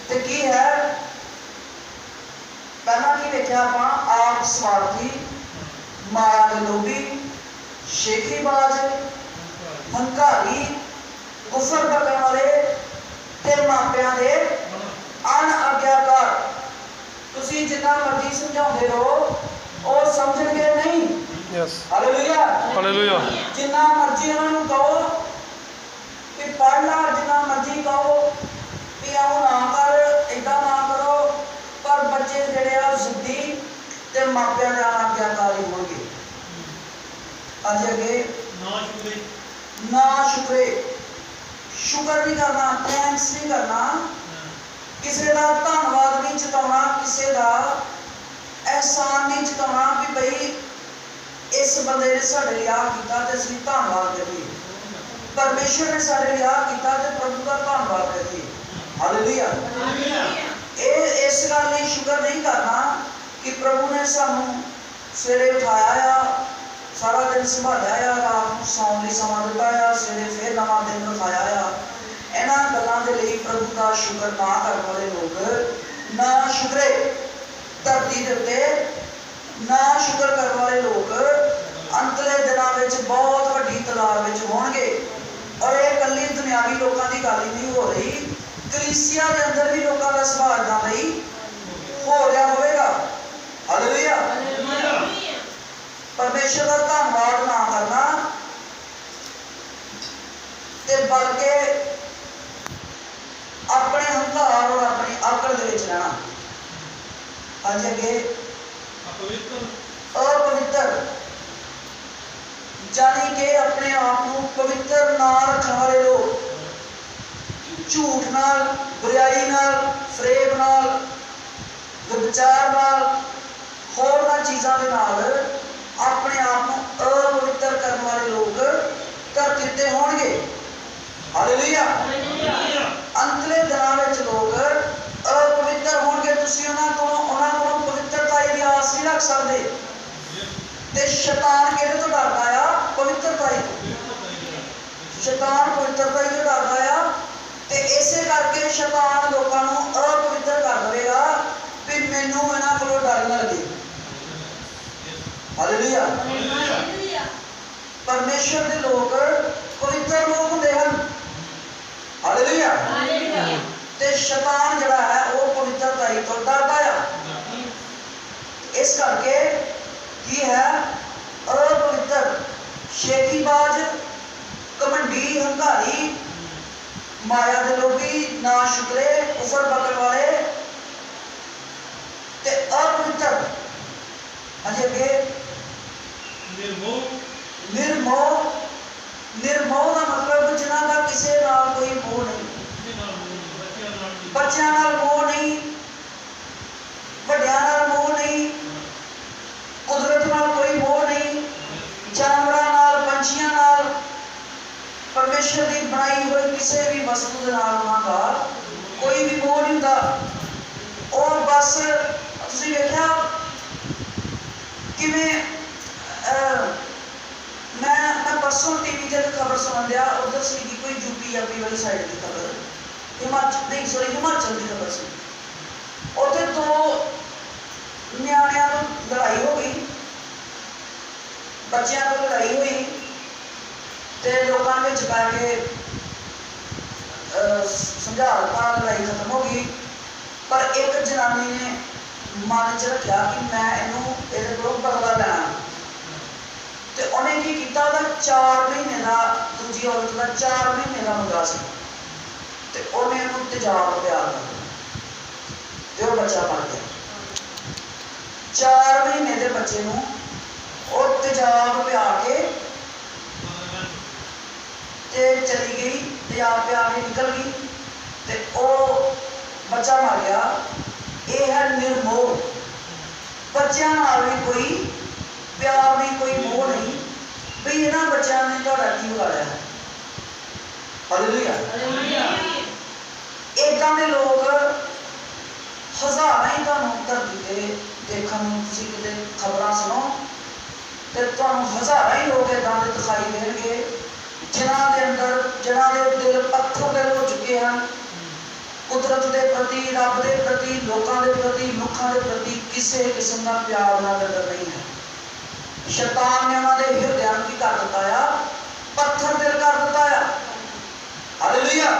ਤੇ ਕੀ ਹੈ? ਪਹਿਲਾਂ ਕੀ ਵੇਖਿਆ ਆਪਾਂ? ਆਪ ਸਵਾਰਥੀ, ਮਾਇਆ ਦੇ ਲੋਭੀ, ਸ਼ੇਖੀਬਾਜ਼, ਹੰਕਾਰੀ, ਕੁਫਰ ਬਕਣ ਵਾਲੇ ਤੇ ਮਾਪਿਆਂ ਦੇ ਅਣਆਗਿਆਕਾਰ। ਤੁਸੀਂ ਜਿੰਨਾ ਮਰਜ਼ੀ ਸਮਝਾਉਂਦੇ ਰਹੋ, ਉਹ ਸਮਝਣਗੇ ਨਹੀਂ। Yes, hallelujah, hallelujah. ਜਿੰਨਾ ਮਰਜ਼ੀ ਉਹਨਾਂ ਨੂੰ ਕਹੋ ਕਿ ਪੜ੍ਹ ਲਾ, ਜਿੰਨਾ ਮਰਜ਼ੀ ਕਹੋ ਵੀ ਆਹ ਨਾ ਕਰ, ਏਦਾਂ ਨਾ ਕਰੋ, ਪਰ ਬੱਚੇ ਜਿਹੜੇ ਆ ਜ਼ਿੱਦੀ ਤੇ ਮਾਪਿਆਂ ਦੇ ਅਣਆਗਿਆਕਾਰੀ ਹੋਣਗੇ। ਅੱਜ ਅੱਗੇ ਨਾ ਸ਼ੁਕਰੇ। ਸ਼ੁਕਰ ਨਹੀਂ ਕਰਨਾ, ਥੈਂਕਸ ਨਹੀਂ ਕਰਨਾ, ਕਿਸੇ ਦਾ ਧੰਨਵਾਦ ਨਹੀਂ ਜਤਾਉਣਾ, ਕਿਸੇ ਦਾ ਅਹਿਸਾਨ ਨਹੀਂ ਜਤਾਉਣਾ ਵੀ ਬਈ ਇਸ ਬੰਦੇ ਨੇ ਸਾਡੇ ਲਈ ਆਹ ਕੀਤਾ ਤੇ ਅਸੀਂ ਧੰਨਵਾਦ ਕਰੀਏ। ਪਰਮੇਸ਼ਰ ਨੇ ਸਾਡੇ ਲਈ ਆਹ ਕੀਤਾ ਤੇ ਪ੍ਰਭੂ ਦਾ ਧੰਨਵਾਦ ਕਰੀਏ। ਹਾਲੇਲੂਇਆ। ਇਹ ਇਸ ਗੱਲ ਲਈ ਸ਼ੁਕਰ ਨਹੀਂ ਕਰਨਾ ਕਿ ਪ੍ਰਭੂ ਨੇ ਸਾਨੂੰ ਸਵੇਰੇ ਉਠਾਇਆ ਆ, ਸਾਰਾ ਦਿਨ ਸੰਭਾਲਿਆ ਆ, ਰਾਤ ਨੂੰ ਸੌਣ ਲਈ ਸਮਾਂ ਦਿੱਤਾ ਆ, ਸਵੇਰੇ ਫਿਰ ਨਵਾਂ ਦਿਨ ਵਿਖਾਇਆ ਆ। ਇਹਨਾਂ ਗੱਲਾਂ ਦੇ ਲਈ ਪ੍ਰਭੂ ਦਾ ਸ਼ੁਕਰ ਨਾ ਕਰਨ ਵਾਲੇ ਲੋਕ ਨਾ ਸ਼ੁਕਰੇ। ਧਰਤੀ ਦੇ ਉੱਤੇ ਨਾ ਸ਼ੁਕਰ ਕਰਨ ਵਾਲੇ ਲੋਕ ਅੰਤਲੇ ਦਿਨਾਂ ਵਿੱਚ ਬਹੁਤ ਵੱਡੀ ਤਾਦਾਦ ਵਿੱਚ ਹੋਣਗੇ। ਔਰ ਇਹ ਇਕੱਲੀ ਦੁਨਿਆਵੀ ਲੋਕਾਂ ਦੀ ਗੱਲ ਹੀ ਨਹੀਂ ਹੋ ਰਹੀ, ਕਲੀਸਿਆ ਦੇ ਅੰਦਰ ਵੀ ਲੋਕਾਂ ਦਾ ਸੁਭਾਅ ਏਦਾਂ ਦਾ ਹੀ ਹੋ ਰਿਹਾ ਹੋਵੇਗਾ। ਹਾਲੇਲੂਇਆ। ਪਰਮੇਸ਼ਰ ਦਾ ਧੰਨਵਾਦ ਨਾ ਕਰਨਾ ਤੇ ਬਲਕਿ ਆਪਣੇ ਹੰਕਾਰ ਔਰ ਆਪਣੀ ਆਕੜ ਦੇ ਵਿੱਚ ਰਹਿਣਾ। ਅੱਜ ਅੱਗੇ अपवित्र, जानी के अपने आप को पवित्र ना रखने वाले लोग, झूठ नाल, बुराई नाल, फरेब नाल, व्यभिचार नाल, होरना चीज़ों के नाल अपने आप को अपवित्र करने वाले लोग धरती ते होणगे। हालेलुया। अंतले दिनां विच लोग अपवित्र होणगे। तुसीं उन्हां कोलों पवित्रता की आस नहीं रख सकते। ते शैतान किहदे तो डरदा आ? पवित्रता तो। शैतान पवित्रता तो डरदा आ ते इसे करके शैतान लोकां नूं अपवित्र कर देवेगा भी मैनूं इन्हां कोलों डर ना लगे। हालेलुया। परमेश्वर के लोग पवित्र लोग होंदे हन। हालेलुया। ते शैतान जिहड़ा है वो पवित्रता तो डरदा आ। इस करके की है अपवित्र, शेखीबाज, घमंडी, हंकारी, माया दे लोभी, ना शुक्रे, उफर बकन वाले ते अपवित्र ਨਿਰਮੋਹ ਦਾ ਮਤਲਬ ਜਿਨ੍ਹਾਂ ਦਾ ਕਿਸੇ ਨਾਲ ਕੋਈ ਮੋਹ ਨਹੀਂ, ਬੱਚਿਆਂ ਨਾਲ ਮੋਹ ਨਹੀਂ, ਵੱਡਿਆਂ ਨਾਲ ਮੋਹ ਨਹੀਂ, ਕੁਦਰਤ ਨਾਲ ਕੋਈ ਮੋਹ ਨਹੀਂ, ਜਾਨਵਰਾਂ ਨਾਲ, ਪੰਛੀਆਂ ਨਾਲ, ਪਰਮੇਸ਼ਰ ਦੀ ਬਣਾਈ ਹੋਈ ਕਿਸੇ ਵੀ ਵਸਤੂ ਦੇ ਨਾਲ ਉਹਨਾਂ ਦਾ ਕੋਈ ਵੀ ਮੋਹ ਨਹੀਂ ਹੁੰਦਾ। ਔਰ ਬਸ ਤੁਸੀਂ ਵੇਖਿਆ ਕਿਵੇਂ ਮੈਂ ਪਰਸੋਂ ਟੀਵੀ ਤੇ ਖਬਰ ਸੁਣ ਲਿਆ, ਉਧਰ ਸੀ ਕੋਈ UP ਵਾਲੀ ਸਾਈਡ ਦੀ ਖਬਰ, ਹਿਮਾਚਲ ਦੀ ਖਬਰ ਸੀ। ਉੱਥੇ 2 ਨਿਆਣਿਆਂ ਨੂੰ ਲੜਾਈ ਹੋ ਗਈ, ਬੱਚਿਆਂ ਤੋਂ ਲੜਾਈ ਹੋਈ ਤੇ ਲੋਕਾਂ ਵਿੱਚ ਪੈ ਕੇ ਸਮਝਾ ਦਿੱਤਾ, ਲੜਾਈ ਖਤਮ ਹੋ ਗਈ। ਪਰ ਇੱਕ ਜਨਾਨੀ ਨੇ ਮਨ 'ਚ ਰੱਖਿਆ ਕਿ ਮੈਂ ਇਹਦੇ ਕੋਲੋਂ ਬਦਲਾ ਲੈਣਾ, ਤੇ ਉਹਨੇ ਕੀ ਕੀਤਾ, ਉਹਦਾ 4 ਮਹੀਨੇ ਦਾ, ਦੂਜੀ ਔਰਤ ਦਾ 4 ਮਹੀਨੇ ਦਾ ਮੁੰਡਾ ਸੀ, ਤੇ ਉਹਨੇ ਉਹਨੂੰ ਤੇਜ਼ਾਬ ਪਿਆ ਦਿੱਤਾ ਤੇ ਉਹ ਬੱਚਾ ਮਰ ਗਿਆ। 4 ਮਹੀਨੇ ਦੇ ਬੱਚੇ ਨੂੰ ਉਹ ਤੇਜ਼ਾਬ ਪਿਆ ਕੇ ਤੇ ਚਲੀ ਗਈ, ਤੇਜ਼ਾਬ ਪਿਆ ਕੇ ਨਿਕਲ ਗਈ ਤੇ ਉਹ ਬੱਚਾ ਮਰ ਗਿਆ। ਇਹ ਹੈ ਨਿਰਮੋਹ। ਬੱਚਿਆਂ ਨਾਲ ਵੀ ਕੋਈ ਪਿਆਰ ਨਹੀਂ, ਕੋਈ ਮੋਹ ਨਹੀਂ ਵੀ ਇਹਨਾਂ ਬੱਚਿਆਂ ਨੇ ਤੁਹਾਡਾ ਕੀ ਵਿਗਾੜਿਆ ਹੈ। ਹਾਲੇਲੂਇਆ। ਏਦਾਂ ਦੇ ਲੋਕ ਹਜ਼ਾਰਾਂ ਹੀ ਤੁਹਾਨੂੰ ਧਰਤੀ ਤੇ ਦੇਖਣ ਨੂੰ, ਤੁਸੀਂ ਕਿਤੇ ਖਬਰਾਂ ਸੁਣੋ ਤੇ ਤੁਹਾਨੂੰ ਹਜ਼ਾਰਾਂ ਹੀ ਲੋਕ ਏਦਾਂ ਦੇ ਦਿਖਾਈ ਦੇਣਗੇ ਜਿਨ੍ਹਾਂ ਦੇ ਦਿਲ ਪੱਥਰ ਦੇ ਹੋ ਚੁੱਕੇ ਹਨ। ਕੁਦਰਤ ਦੇ ਪ੍ਰਤੀ, ਰੱਬ ਦੇ ਪ੍ਰਤੀ, ਲੋਕਾਂ ਦੇ ਪ੍ਰਤੀ, ਮਨੁੱਖਾਂ ਦੇ ਪ੍ਰਤੀ ਕਿਸੇ ਕਿਸਮ ਦਾ ਪਿਆਰ ਨਾ ਕਦਰ ਨਹੀਂ ਹੈ। ਸ਼ੈਤਾਨ ਨੇ ਉਹਨਾਂ ਦੇ ਹਿਰਦਿਆਂ ਨੂੰ ਕੀ ਕਰ ਦਿੱਤਾ ਆ, ਪੱਥਰ ਦਿਲ ਕਰ ਦਿੱਤਾ ਆ। ਹਾਲੇਲੂਇਆ।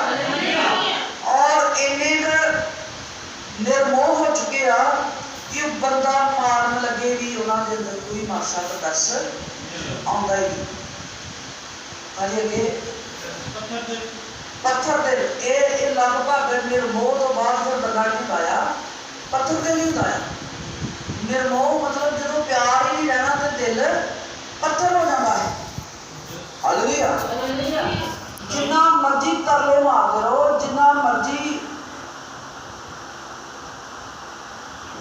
ਔਰ ਇੰਨੇ ਨਿਰਮੋਹ ਹੋ ਚੁੱਕੇ ਆ ਕਿ ਉਹ ਬੰਦਾ ਮਾਰਨ ਲੱਗੇ ਵੀ ਉਹਨਾਂ ਦੇ ਅੰਦਰ ਕੋਈ ਮਾਸਾ ਤਰਸ ਆਉਂਦਾ ਹੀ ਨਹੀਂ। ਅੱਗੇ ਪੱਥਰ ਦਿਲ, ਇਹ ਲਗਭਗ ਨਿਰਮੋਹ ਤੋਂ ਬਾਅਦ ਫਿਰ ਬੰਦਾ ਨਹੀਂ ਹੁੰਦਾ ਆ, ਪੱਥਰ ਦਿਲ ਨਹੀਂ ਹੁੰਦਾ ਆ। ਨਿਰਮੋਹ ਮਤਲਬ ਜਦੋਂ ਪਿਆਰ ਹੀ ਨਹੀਂ ਰਹਿਣਾ ਤੇ ਦਿਲ ਪੱਥਰ ਹੋ ਜਾਂਦਾ ਹੈ। ਹਾਲੇਲੂਇਆ। ਜਿੰਨਾ ਮਰਜ਼ੀ ਤਰਲੇ ਮਾਰਦੇ ਰਹੋ, ਜਿੰਨਾ ਮਰਜ਼ੀ,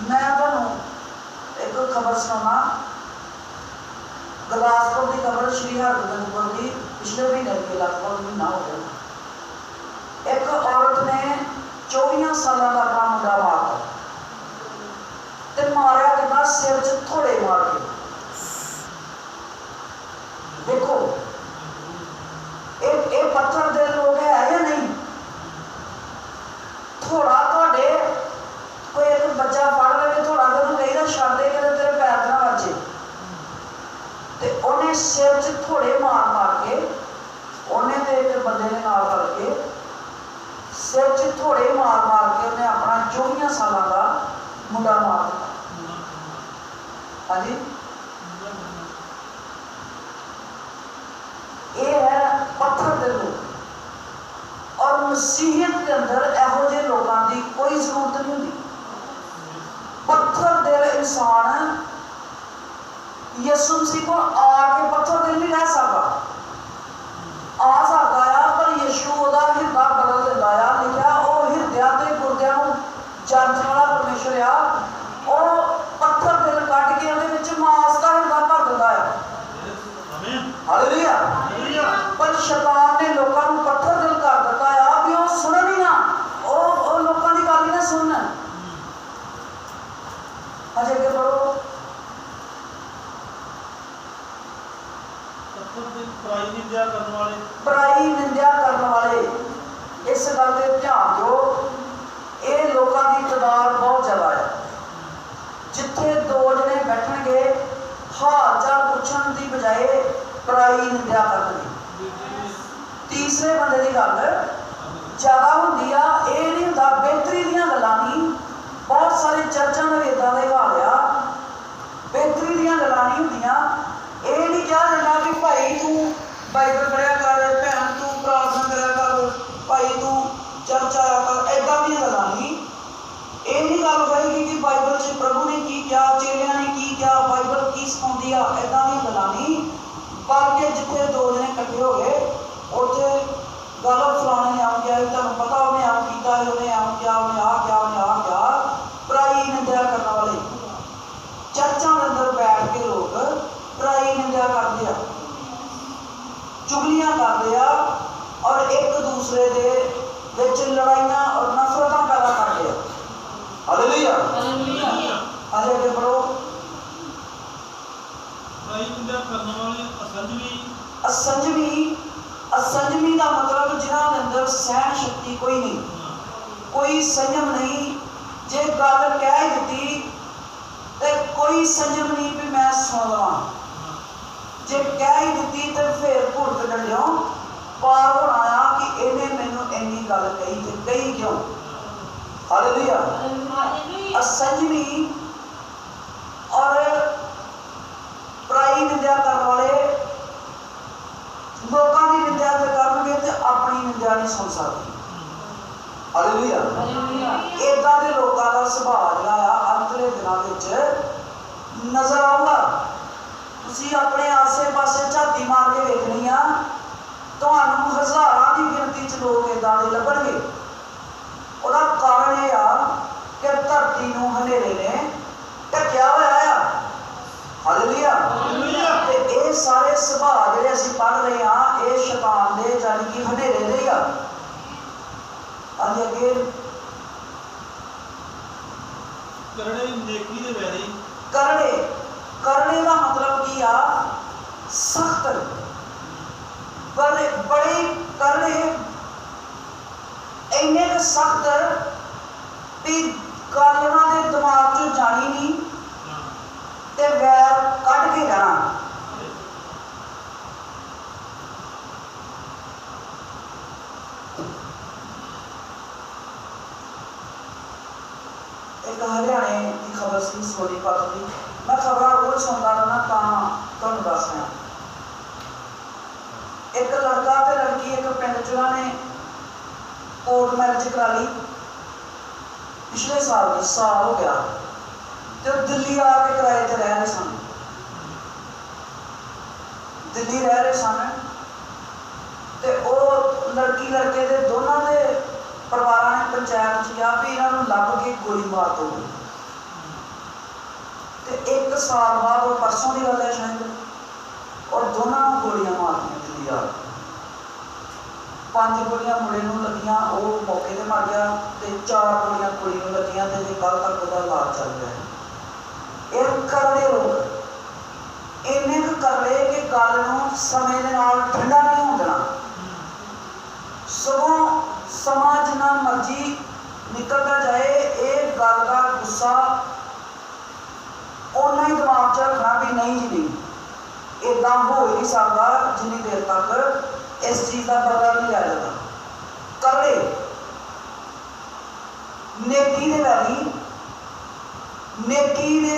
ਮੈਂ ਤੁਹਾਨੂੰ ਇੱਕ ਖਬਰ ਸੁਣਾਉਣਾ, ਗੁਰਦਾਸਪੁਰ ਦੀ ਖਬਰ, ਸ਼੍ਰੀ ਹਰਿਗੋਬਿੰਦਪੁਰ ਦੀ, ਪਿਛਲੇ ਮਹੀਨੇ ਦੇ ਲਗਭਗ ਮਹੀਨਾ ਹੋ ਗਿਆ। ਇੱਕ ਔਰਤ ਨੇ 24 ਸਾਲਾਂ ਦਾ ਆਪਣਾ ਮੁੰਡਾ ਮਾਰਤਾ ਤੇ ਮਾਰਿਆ ਕਿੱਦਾਂ, ਸਿਰ 'ਚ ਥੋੜੇ ਮਾਰ ਕੇ। ਦੇਖੋ ਇਹ ਪੱਥਰ ਦੇ ਲੋਕ ਹੈ ਜਾਂ ਨਹੀਂ। ਥੋੜਾ ਤੁਹਾਡੇ ਕੋਈ ਇੱਕ ਬੱਚਾ ਫੜ ਲਵੇ, ਥੋੜਾ ਤੇ ਉਹਨੂੰ ਕਹੀਦਾ ਛੱਡ ਦੇ ਕਿ ਤੇਰੇ ਪੈਰ ਨਾ ਵੱਜੇ, ਤੇ ਉਹਨੇ ਸਿਰ 'ਚ ਥੋੜੇ ਮਾਰ ਕੇ, ਉਹਨੇ ਤੇ ਇੱਕ ਬੰਦੇ ਦੇ ਨਾਲ ਰਲ ਕੇ ਸਿਰ 'ਚ ਥੋੜੇ ਮਾਰ ਕੇ ਉਹਨੇ ਆਪਣਾ 24 ਸਾਲਾਂ ਦਾ ਮੁੰਡਾ ਮਾਰ ਦਿੱਤਾ। ਹਾਂਜੀ, ਇਹ ਹੈ ਪੱਥਰ ਦੇ ਲੋਕ। ਔਰ ਮਸੀਹਤ ਦੇ ਅੰਦਰ ਇਹੋ ਜਿਹੇ ਲੋਕਾਂ ਦੀ ਕੋਈ ਜ਼ਰੂਰਤ ਨਹੀਂ ਹੁੰਦੀ। ਪੱਥਰ ਦਿਲ ਇਨਸਾਨ ਯਿਸੂ ਮਸੀਹ ਕੋਲ ਆ ਕੇ ਪੱਥਰ ਦਿਲ ਨਹੀਂ ਰਹਿ ਸਕਦਾ, ਆ ਸਕਦਾ ਆ, ਪਰ ਯਿਸੂ ਉਹਦਾ ਹਿਰਦਾ ਬਦਲ ਦਿੰਦਾ ਆ। ਲਿਖਿਆ ਉਹ ਹਿਰਦਿਆਂ ਤੇ ਗੁਰਦਿਆਂ ਨੂੰ ਜਾਣਨ ਵਾਲਾ ਪਰਮੇਸ਼ਰ ਆ, ਉਹ ਪੱਥਰ ਦਿਲ ਕੱਢ ਕੇ ਉਹਦੇ ਵਿੱਚ ਮਾਸ ਦਾ ਹਿਰਦਾ ਭਰ ਦਿੰਦਾ ਆ। ਹਾਲੇਲੂਇਆ। ਪਰ ਸ਼ੈਤਾਨ ਨੇ ਲੋਕਾਂ ਨੂੰ ਪੱਥਰ ਦਿਲ ਕਰ ਦਿੱਤਾ ਆ ਵੀ ਉਹ ਸੁਣਨ ਹੀ ਨਾ, ਉਹ ਲੋਕਾਂ ਦੀ ਗੱਲ ਹੀ ਨਾ ਸੁਣਨ। ਅਜੇ ਅੱਗੇ ਪੜੋ। ਪਰਾਈ ਨਿੰਦਿਆ ਕਰਨ ਵਾਲੇ, ਇਸ ਗੱਲ ਤੇ ਧਿਆਨ ਦਿਓ, ਇਹ ਲੋਕਾਂ ਦੀ ਤਾਦਾਦ ਬਹੁਤ ਜ਼ਿਆਦਾ ਹੈ। ਜਿੱਥੇ 2 ਜਣੇ ਬੈਠਣਗੇ, ਹਾਲ ਚਾਲ ਪੁੱਛਣ ਦੀ ਬਜਾਏ ਪਰਾਈ ਨਿੰਦਿਆ ਕਰਨਗੇ। ਤੀਸਰੇ ਬੰਦੇ ਦੀ ਗੱਲ ਜ਼ਿਆਦਾ ਹੁੰਦੀ ਆ। ਇਹ ਨਹੀਂ ਹੁੰਦਾ ਬਿਹਤਰੀ ਦੀਆਂ ਗੱਲਾਂ ਨਹੀਂ, ਬਹੁਤ ਸਾਰੇ ਚਰਚਾਂ ਦਾ ਇੱਦਾਂ ਦਾ ਹਾਲ ਆ, ਬਿਹਤਰੀ ਦੀਆਂ ਗੱਲਾਂ ਨਹੀਂ ਹੁੰਦੀਆਂ। ਇਹ ਨਹੀਂ ਕਿਹਾ ਜਾਂਦਾ ਵੀ ਭਾਈ ਤੂੰ ਬਾਈਬਲ ਪੜ੍ਹਿਆ ਕਰ, ਭੈਣ ਤੂੰ ਪ੍ਰਾਰਥਨਾ ਕਰਿਆ ਕਰ, ਭਾਈ ਤੂੰ ਚਰਚ ਆਇਆ ਕਰ, ਏਦਾਂ ਦੀਆਂ ਗੱਲਾਂ ਨਹੀਂ। ਇਹ ਨਹੀਂ ਗੱਲ ਹੋਏਗੀ ਕਿ ਬਾਈਬਲ 'ਚ ਪ੍ਰਭੂ ਨੇ ਕੀ ਕਿਹਾ, ਚੇਲਿਆਂ ਨੇ ਕੀ ਕਿਹਾ, ਬਾਈਬਲ ਕੀ ਸਿਖਾਉਂਦੀ ਆ, ਏਦਾਂ ਦੀਆਂ ਗੱਲਾਂ ਨਹੀਂ। ਬਲਕਿ ਜਿੱਥੇ ਦੁਸ਼ਮਣੀਆਂ ਕਰਦੇ ਆ ਔਰ ਇੱਕ ਦੂਸਰੇ ਦੇ ਵਿੱਚ ਲੜਾਈਆਂ ਔਰ ਨਫ਼ਰਤਾਂ ਪੈਦਾ ਕਰਦੇ ਆ। ਹਾਲੇਲੂਇਆ। ਆਜੇ ਅੱਗੇ ਪੜੋ। ਬੁਰਾਈ ਨਿੰਦਿਆ ਕਰਨ ਵਾਲੇ ਅਸੰਜਮੀ ਦਾ ਮਤਲਬ ਜਿਨ੍ਹਾਂ ਦੇ ਅੰਦਰ ਸਹਿਣ ਸ਼ਕਤੀ ਕੋਈ ਨਹੀਂ, ਕੋਈ ਸੰਯਮ ਨਹੀਂ। ਜੇ ਗੱਲ ਕਹਿ ਦਿੱਤੀ ਤੇ ਕੋਈ ਸੰਯਮ ਨਹੀਂ ਵੀ ਮੈਂ ਸੁਣ ਲਵਾਂ। ਜੇ ਕਹਿ ਹੀ ਦਿੱਤੀ ਤੇ ਫਿਰ ਭੁੜਕ ਡੰਡਿਓ ਪਾਰ ਹੋਣਾ ਆ ਕਿ ਇਹਨੇ ਮੈਨੂੰ ਇੰਨੀ ਗੱਲ ਕਹੀ ਤੇ ਕਹੀ ਕਿਉਂ। ਹਾਲੇਲੂਇਆ। ਅਸੰਜਮੀ ਔਰ ਬੁਰਾਈ ਨਿੰਦਿਆ ਕਰਨ ਵਾਲੇ ਲੋਕਾਂ ਦੀ ਨਿੰਦਿਆ ਤੇ ਕਰਨਗੇ ਤੇ ਆਪਣੀ ਨਿੰਦਿਆ ਨਹੀਂ ਸੁਣ ਸਕਦੇ। ਹਾਲੇਲੂਇਆ। ਏਦਾਂ ਦੇ ਲੋਕਾਂ ਦਾ ਸੁਭਾਅ ਜਿਹੜਾ ਆ ਅੰਤਲੇ ਦਿਨਾਂ ਵਿੱਚ ਨਜ਼ਰ ਆਊਗਾ। ਤੁਸੀਂ ਆਪਣੇ ਆਸੇ ਪਾਸੇ ਝਾਤੀ ਮਾਰ ਕੇ ਵੇਖਣੀ ਆ, ਤੁਹਾਨੂੰ ਹਜ਼ਾਰਾਂ ਦੀ ਗਿਣਤੀ 'ਚ ਲੋਕ ਏਦਾਂ ਦੇ ਲੱਭਣਗੇ। ਉਹਦਾ ਕਾਰਨ ਇਹ ਆ ਕਿ ਧਰਤੀ ਨੂੰ ਹਨੇਰੇ ਨੇ ਢੱਕਿਆ ਹੋਇਆ ਆ। ਹਾਲੇਲੂਇਆ। ਤੇ ਇਹ ਸਾਰੇ ਸੁਭਾਅ ਜਿਹੜੇ ਅਸੀਂ ਪੜ੍ਹ ਰਹੇ ਹਾਂ ਇਹ ਸ਼ੈਤਾਨ ਦੇ ਜਾਨੀ ਕਿ ਹਨੇਰੇ ਦੇ ਹੀ ਆ। ਅੱਜ ਅੱਗੇ ਕਰੜੇ ਨੇਕੀ ਦੇ ਵੈਰੀ। ਕਰੜੇ ਦਾ ਮਤਲਬ ਕੀ ਆ? ਸਖਤ। ਬੜੇ ਕਰੜੇ ਇੰਨੇ ਕੁ ਸਖਤ ਵੀ ਗੱਲ ਉਹਨਾਂ ਦੇ ਦਿਮਾਗ 'ਚੋਂ ਜਾਣੀ ਨਹੀਂ ਤੇ ਵੈਰ ਕੱਢ ਕੇ ਜਾਣਾ। ਇੱਕ ਹਰਿਆਣੇ ਦੀ ਖਬਰ ਸੀ ਸੋਨੀਪਤ ਦੀ। ਮੈਂ ਖਬਰਾਂ ਰੋਜ਼ ਸੁਣਦਾ ਰਹਿਣਾ ਤਾਂ ਤੁਹਾਨੂੰ ਦੱਸ ਰਿਹਾ। ਇੱਕ ਲੜਕਾ ਤੇ ਲੜਕੀ ਇੱਕ ਪਿੰਡ 'ਚ ਉਹਨਾਂ ਨੇ ਕੋਰਟ ਮੈਰਿਜ ਕਰਾ ਲਈ। ਪਿਛਲੇ ਸਾਲ ਹੋ ਗਿਆ ਤੇ ਉਹ ਦਿੱਲੀ ਆ ਕੇ ਕਿਰਾਏ ਤੇ ਰਹਿ ਰਹੇ ਸਨ। ਦਿੱਲੀ ਰਹਿ ਰਹੇ ਸਨ ਤੇ ਉਹ ਲੜਕੀ ਲੜਕੇ ਦੇ ਦੋਨਾਂ ਦੇ ਪਰਿਵਾਰਾਂ ਨੇ ਪੰਚਾਇਤ 'ਚ ਕਿਹਾ ਵੀ ਇਹਨਾਂ ਨੂੰ ਲੱਭ ਕੇ ਗੋਲੀ ਮਾਰ ਦਿਓ। ਤੇ 1 ਸਾਲ ਬਾਅਦ, ਉਹ ਪਰਸੋਂ ਦੀ ਗੱਲ ਹੈ ਸ਼ਾਇਦ, ਔਰ ਦੋਨਾਂ ਨੂੰ ਗੋਲੀਆਂ ਮਾਰਤੀਆਂ ਦਿੱਲੀ ਆ। 5 ਗੋਲੀਆਂ ਮੁੰਡੇ ਨੂੰ ਲੱਗੀਆਂ, ਉਹ ਮੌਕੇ ਤੇ ਮਰ ਗਿਆ ਤੇ 4 ਗੋਲੀਆਂ ਕੁੜੀ ਨੂੰ ਲੱਗੀਆਂ ਤੇ ਜੇ ਕੱਲ੍ਹ ਤੱਕ ਉਹਦਾ ਇਲਾਜ ਚੱਲ ਰਿਹਾ ਹੈ। ਇਹ ਕਰੜੇ ਲੋਕ ਇੰਨੇ ਕੁ ਕਰੜੇ ਕਿ ਗੱਲ ਨੂੰ ਸਮੇਂ ਦੇ ਨਾਲ ਠੰਡਾ ਨਹੀਂ ਹੋਣ ਦੇਣਾ। ਸਗੋਂ ਸਮਾਂ ਜਿੰਨਾ ਮਰਜ਼ੀ ਨਿਕਲਦਾ ਜਾਏ ਇਹ ਗੱਲ ਦਾ ਗੁੱਸਾ ਓਨਾ ਹੀ ਦਿਮਾਗ 'ਚ ਰੱਖਣਾ ਵੀ ਨਹੀਂ ਜੀ ਨਹੀਂ, ਏਦਾਂ ਹੋ ਹੀ ਨਹੀਂ ਸਕਦਾ ਜਿੰਨੀ ਦੇਰ ਤੱਕ ਇਸ ਚੀਜ਼ ਦਾ ਬਦਲਾ ਨਹੀਂ ਲਿਆ ਜਾਂਦਾ। ਕਰੜੇ ਨੇਕੀ ਦੇ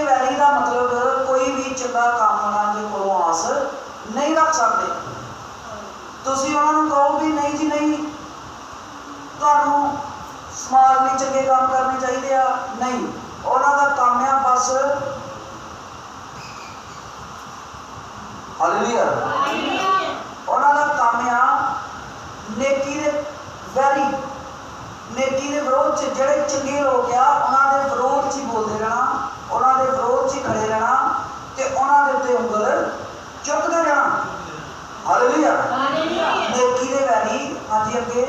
ਵੈਰੀ ਦਾ ਮਤਲਬ ਕੋਈ ਵੀ ਚੰਗਾ ਕੰਮ ਉਹਨਾਂ ਦੇ ਕੋਲੋਂ ਆਸ ਨਹੀਂ ਰੱਖ ਸਕਦੇ। ਤੁਸੀਂ ਉਹਨਾਂ ਨੂੰ ਕਹੋ ਵੀ ਨਹੀਂ ਜੀ ਨਹੀਂ, ਤੁਹਾਨੂੰ ਸਮਾਜ ਲਈ ਚੰਗੇ ਕੰਮ ਕਰਨੇ ਚਾਹੀਦੇ ਆ, ਨਹੀਂ, ਉਹਨਾਂ ਦਾ ਕੰਮ ਆ ਬਸ ਹਾਲੇਲੂਇਆ, ਉਹਨਾਂ ਦਾ ਕੰਮ ਆ ਨੇਕੀ ਦੇ ਵੈਰੀ, ਨੇਕੀ ਦੇ ਵਿਰੋਧ 'ਚ। ਜਿਹੜੇ ਚੰਗੇ ਲੋਕ ਆ ਉਹਨਾਂ ਦੇ ਵਿਰੋਧ 'ਚ ਹੀ ਬੋਲਦੇ ਰਹਿਣਾ, ਉਹਨਾਂ ਦੇ ਵਿਰੋਧ 'ਚ ਹੀ ਖੜੇ ਰਹਿਣਾ ਤੇ ਉਹਨਾਂ ਦੇ ਉੱਤੇ ਉਂਗਲ ਚੁੱਕਦੇ ਰਹਿਣਾ। ਹਾਲੇਲੂਇਆ। ਨੇਕੀ ਦੇ ਵੈਰੀ। ਹਾਂਜੀ ਅੱਗੇ।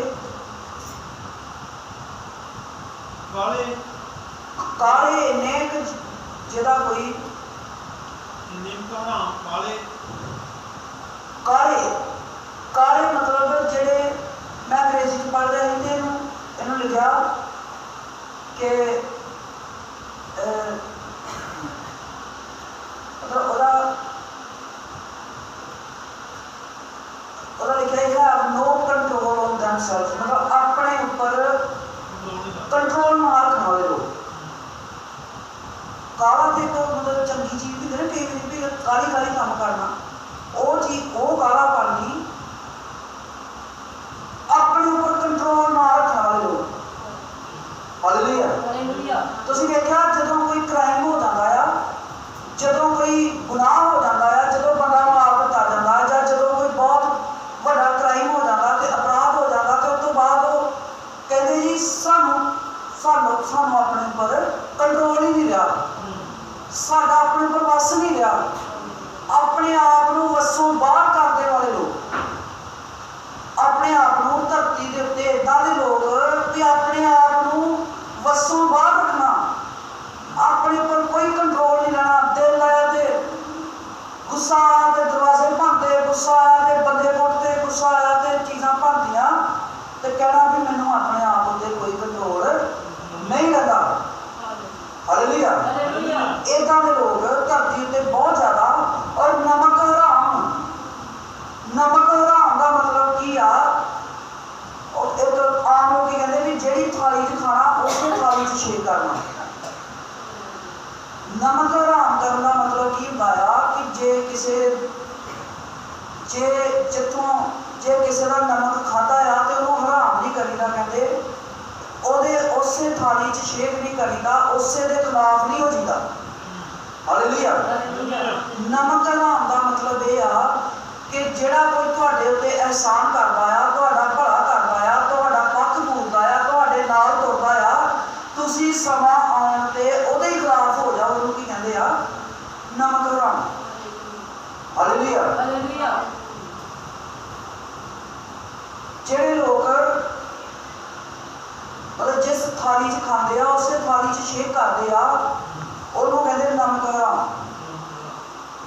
ਕਾਲੇ ਨੇਕ ਜਿਹਦਾ ਕੋਈ ਕਾਲੇ ਮਤਲਬ ਜਿਹੜੇ, ਮੈਂ ਅੰਗਰੇਜ਼ੀ 'ਚ ਪੜ੍ਹ ਰਿਹਾ ਸੀ ਤੇ ਇਹਨੂੰ ਲਿਖਿਆ ਕਿ ਮਤਲਬ ਉਹਦਾ ਲਿਖਿਆ ਹੈ no control on themselves, ਮਤਲਬ ਆਪਣੇ ਉੱਪਰ ਕੰਟਰੋਲ ਨਾ ਰੱਖਣ ਵਾਲੇ ਲੋਕ। ਕਾਲਾ ਤੇ ਮਤਲਬ ਚੰਗੀ ਚੀਜ਼ ਵੀ ਜਿਹੜੇ ਕਈ ਵਾਰੀ ਵੀ ਕਾਲੀ ਕੰਮ ਕਰਨਾ, ਉਹ ਚੀਜ਼ ਉਹ ਕਾਲਾ ਬਣ ਗਈ। ਆਪਣੇ ਉੱਪਰ ਕੰਟਰੋਲ ਨਾ ਰੱਖਣ ਵਾਲੇ ਲੋਕ। ਹਾਲੇਲੂਇਆ। ਤੁਸੀਂ ਵੇਖਿਆ ਜਦੋਂ ਕੋਈ ਕ੍ਰਾਈਮ ਹੋ ਜਾਂਦਾ ਆ, ਜਦੋਂ ਕੋਈ ਗੁਨਾਹ ਹੋ ਜਾਂਦਾ ਆ, ਜਦੋਂ ਬੰਦਾ ਮਾਰ ਦਿੱਤਾ ਜਾਂਦਾ ਜਾਂ ਜਦੋਂ ਕੋਈ ਬਹੁਤ ਵੱਡਾ ਕ੍ਰਾਈਮ ਹੋ ਜਾਂਦਾ ਤੇ ਅਪਰਾਧ ਹੋ ਜਾਂਦਾ ਤੇ ਉਸ ਤੋਂ ਬਾਅਦ ਉਹ ਕਹਿੰਦੇ ਜੀ ਸਾਨੂੰ ਆਪਣੇ ਉੱਪਰ ਕੰਟਰੋਲ ਹੀ ਨਹੀਂ ਰਿਹਾ, ਸਾਡਾ ਆਪਣੇ ਉੱਪਰ ਵੱਸ ਨਹੀਂ ਰਿਹਾ, ਆਪਣੇ ਆਪ ਨੂੰ ਵੱਸੋਂ ਬਾਹਰ ਕਰ ਦੇਣ ਵਾਲੇ ਲੋਕ। गुस्सा आया तो दरवाजे भंनते, गुस्सा आया तो बंदे कुटते, गुस्सा आया तो चीज़ां भंनतियां, तो कहना भी मैनू अपने आप उत्ते कोई कंट्रोल नहीं रहता। हालेलुया। इदां दे लोग धरती उत्ते बहुत ज़्यादा। और नमक हराम का मतलब की आ, एक आम लोग कहते भी जिहड़ी थाली च खाना उसे थाली च छेक करना। नमक हराम करने का मतलब की होंदा आ कि जे किसी का नमक खाता आ तो उन्होंने हराम नहीं करीदा, कहते ਉਹਦੇ ਉਸੇ थाली च छेक नहीं करीदा, उसे दे खिलाफ नहीं हो जाता। हालेलुया। नमक हराम का मतलब यह आ कि जिहड़ा कोई तुहाडे उत्ते एहसान करदा आ, तुहाडा भला करदा आ, तुहाडा पक्ष पूरदा आ, तुहाडे नाल तुरदा आ, तुसीं समा आउण ते ਉਹਦੇ ही खिलाफ हो जाओ, ਉਹਨੂੰ की कहंदे आ नमक हराम। हालेलुया। ਜਿਹੜੇ लोग मतलब जिस थाली च खाते आ उस थाली च छेक करते आ, ਉਹਨੂੰ कहते नमक हराम।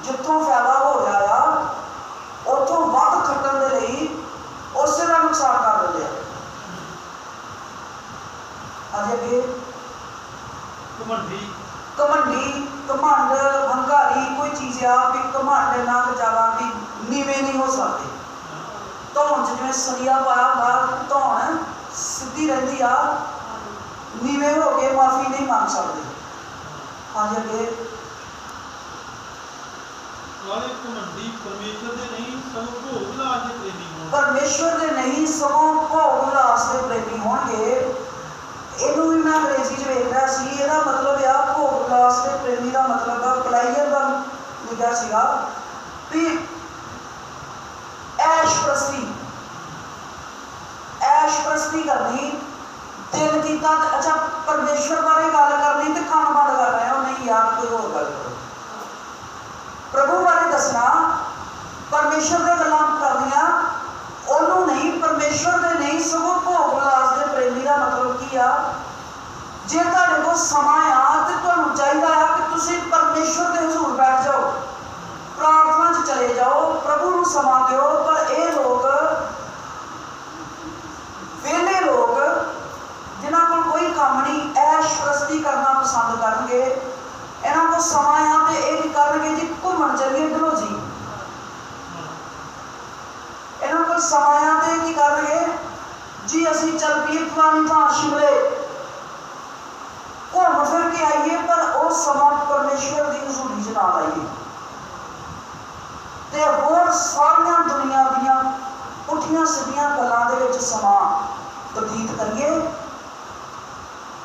जितों फायदा हो रहा आ उतों वध खट्टण दे लई उसे का नुकसान कर देते हैं। अजे अगे घमंड हंकारी कोई चीज़ आ भी घमंड ना ज़्यादा भी नीवें नहीं हो सकते। धौन च जिवें सरिया पाया होंदा, धौन सीधी रहिंदी आ, नीवें हो के माफ़ी नहीं मांग सकते। हाँ जी अगे परमेश्वर दे नहीं सगों भोग विलास के प्रेमी होणगे। इनू भी मैं अंग्रेजी च वेख रहा सी, इहदा मतलब आ भोग विलास के प्रेमी का मतलब प्लाइयर का लिखा सीगा भी ऐशप्रस्ती करनी, दिल कीता। अच्छा परमेश्वर बारे गल करनी तो कान बंद कर रहे हो, नहीं यार कोई होर गल करो। प्रभु बारे दसना, परमेश्वर दे गल्लां करनियां, ओनू नहीं, परमेश्वर दे नहीं सगों भोग विलास के प्रेमी का मतलब की आ जे तुहाडे कोल समां आ ते तुहानूं चाहीदा आ कि तुसीं परमेश्वर दे हजूर बैठ जाओ, प्रार्थना च चले जाओ, प्रभु नूं समां दिओ। पर ये लोग वेले लोग जिन्हां कोल कोई काम नहीं, ऐशप्रस्ती करना पसंद करनगे। इन्हां कोल समां आ ते ये नहीं करनगे जी घूमण चलीए डलहौजी, इन्हां कोल समां आ ते की करनगे जी असीं चल पईए फलानी थां शिमले घूम फिर के आइए, पर वो समां परमेश्वर की हजूरी च ना लाइए ते होर सारियां दुनिया दीयां पुठियां सिद्धियां गल्लां दे विच समां बतीत करिए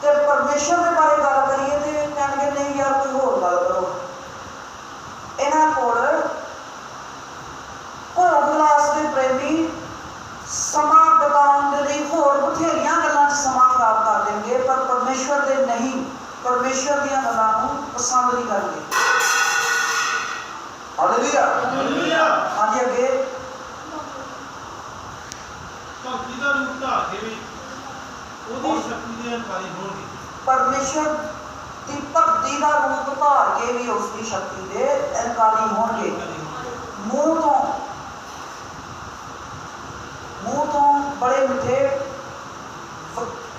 ते परमेश्वर के बारे गल करिए ते कहणगे नहीं यार कोई होर गल करो। इन्हां कोल भोग विलास के प्रेमी समां बिताउण दे लई होर बथेरियां गल्लां च समां खराब कर देंगे, पर परमेश्वर दे नहीं, परमेश्वर दीयां गल्लां नूं पसंद नहीं करनगे। हालेलुया। हाँ जी अगे परमेश्वर की भक्ति का रूप धार के भी उसकी शक्ति के इनकारी होंगे। मुंह तो बड़े मिठे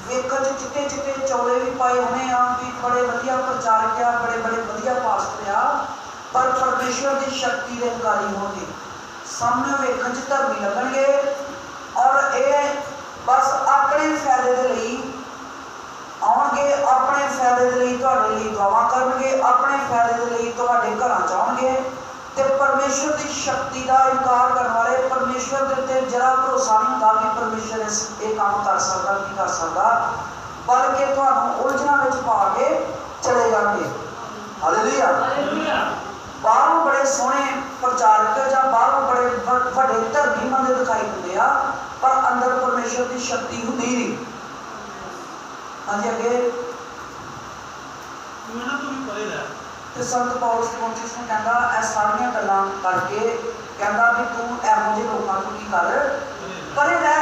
वेखण चिट्टे चिट्टे चौड़े भी पाए होने आ भी बड़े वधिया प्रचारक आ, बड़े वधिया पास्टर आ, पर परमेश्वर की शक्ति के इनकारी होंगे। सामने वेखण च धर्मी लगणगे और ये बस अपने फायदे के लिए आउणगे, अपने फायदे के लिए तुहाडे लिए दुआवां करनगे, अपने फायदे के लिए तुहाडे घरां च आउणगे ते परमेश्वर की शक्ति का इनकार करने वाले, परमेश्वर के उत्ते जरा भरोसा नहीं होंदा कि परमेश्वर ये काम कर सकदा नहीं कर सकदा, बल्कि तुहानूं उलझनां विच पा के चले जाणगे। हालेलुया। बाहरों बड़े सोहने प्रचारक जां बाहरों बड़े वड्डे धर्मी बंदे दिखाई दिंदे आ, पर अंदर परमेश्वर की शक्ति हुंदी नहीं। हाँ जी अगे तो संत पौलुस तिमोथेयुस ने कहता है सारियां गल्लां करके कहता भी तू इहो ਜਿਹੇ लोगों को की कर परे रह,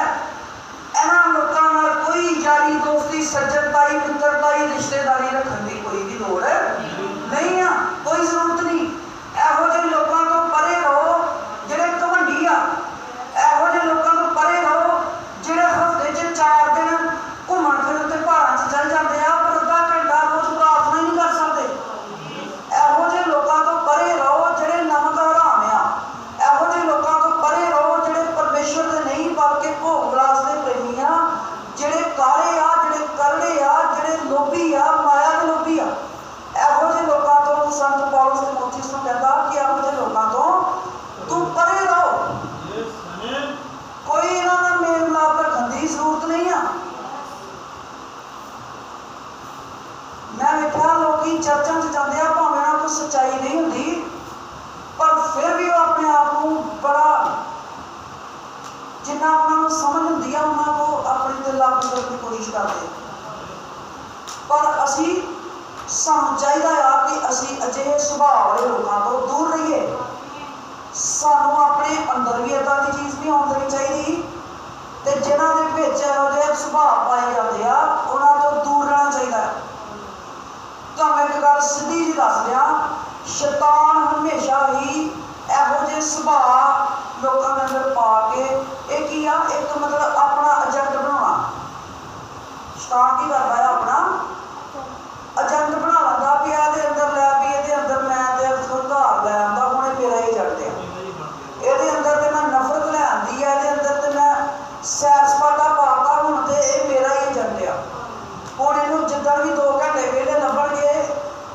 इन्हां लोकां नाल कोई यारी दोस्ती सज्जनताई मित्रताई रिश्तेदारी रखने की कोई भी लोड़ नहीं आ, कोई जरूरत नहीं। इहो ਜਿਹੇ लोगों तो परे पर असी ਸਾਨੂੰ ਚਾਹੀਦਾ ਆ ਕਿ ਅਸੀਂ ਅਜਿਹੇ ਸੁਭਾਅ ਵਾਲੇ ਲੋਕਾਂ ਤੋਂ ਦੂਰ ਰਹੀਏ। ਸਾਨੂੰ ਆਪਣੇ ਅੰਦਰ ਵੀ ਇੱਦਾਂ ਦੀ ਚੀਜ਼ ਨਹੀਂ ਆਉਣ ਦੇਣੀ ਚਾਹੀਦੀ, ਤੇ ਜਿਨ੍ਹਾਂ ਦੇ ਵਿੱਚ ਇਹੋ ਜਿਹੇ ਸੁਭਾਅ ਪਾਏ ਜਾਂਦੇ ਆ ਉਹਨਾਂ ਤੋਂ ਦੂਰ ਰਹਿਣਾ ਚਾਹੀਦਾ। ਤੁਹਾਨੂੰ ਇੱਕ ਗੱਲ ਸਿੱਧੀ ਜੀ ਦੱਸ ਦਿਆਂ, ਸ਼ੈਤਾਨ ਹਮੇਸ਼ਾ ਹੀ ਇਹੋ ਜਿਹੇ ਸੁਭਾਅ ਲੋਕਾਂ ਦੇ ਅੰਦਰ ਪਾ ਕੇ ਇਹ ਕੀ ਆ, ਇੱਕ ਮਤਲਬ ਆਪਣਾ ਏਜੰਟ ਬਣਾਉਣਾ। ਸ਼ੈਤਾਨ ਕੀ ਕਰਦਾ ਆ, ਆਪਣਾ ਏਜੰਟ ਬਣਾ ਲੈਂਦਾ ਵੀ ਇਹਦੇ ਅੰਦਰ ਲੈ ਵੀ ਇਹਦੇ ਅੰਦਰ ਮੈਂ ਤੇ ਸੁਧਾਰ ਲੈ ਆਉਂਦਾ, ਹੁਣ ਇਹ ਮੇਰਾ ਹੀ ਏਜੰਟ ਆ। ਇਹਦੇ ਅੰਦਰ ਤੇ ਮੈਂ ਨਫ਼ਰਤ ਲੈ ਆਂਦੀ ਆ, ਇਹਦੇ ਅੰਦਰ ਤੇ ਮੈਂ ਸੈਰ ਸਪਾਟਾ ਪਾਤਾ, ਹੁਣ ਤੇ ਇਹ ਮੇਰਾ ਹੀ ਏਜੰਟ ਆ। ਹੁਣ ਇਹਨੂੰ ਜਿੱਦਣ ਵੀ 2 ਘੰਟੇ ਵਿਹਲੇ ਲੱਭਣਗੇ